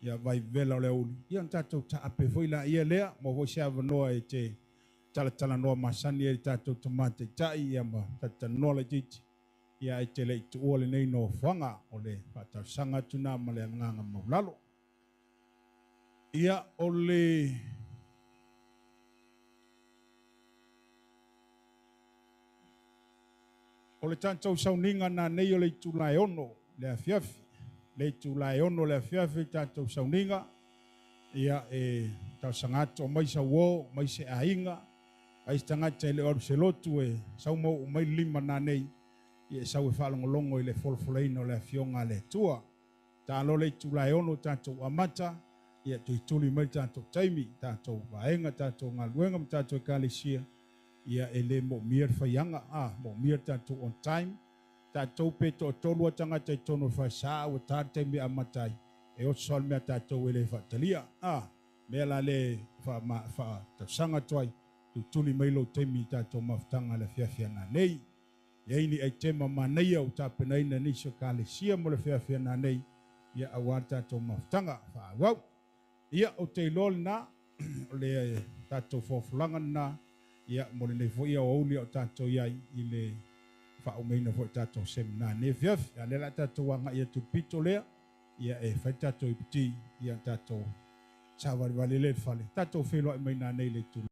Ia vai vela o le uli. Ia tātou ta ape whoila ia lea. Mo ho sea wanoa e te talatala noa masani e tātou tamate tai. Ia ma tata noa le titi. Ia e te le itu ua le nei no whanga. O le patau sanga tuna ma le nganga maulalo. Ia o le... O le tātou sauninga nā nei o le tūlai ono le afiafi. Le tūlai ono le afiafi tātou sauninga. Ia e tau sangato mai sa uo, mai se ainga. Ai tangata e le oru se lotu e saumo o mai lima nā nei. Ia sau e whalongolongo i le folfoleino le afionga le tua. Tālo le tūlai ono tātou amata. Ia tui tuli mai tātou taimi, tātou vaenga, tātou ngaluenga, tātou kalisia. Ia ele mo mir fayanga mo mir tātou on time tātou pe to tolua tangata i tono whaisa o tātou me amatai e o sol mea tātou ele whatalia mea la le sanga toai tu tuli mailo temi tātou maftanga le fiafiana nei Yaini ai tema manai au tapenaina niso kalesia mo le whiawhia nei ia awar tātou maftanga whāwau. Ia o te lol na o le tātou whawhulanga na ia mo le nefoia o auli o tātou iai i le whaumeina fo tātou semina ne whiawhi. A lela tātou wanga ia tupito lea ia e whai tātou i piti ia tātou tāwari wale le whale. Tātou wheloa i meina nei le tū.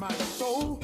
my soul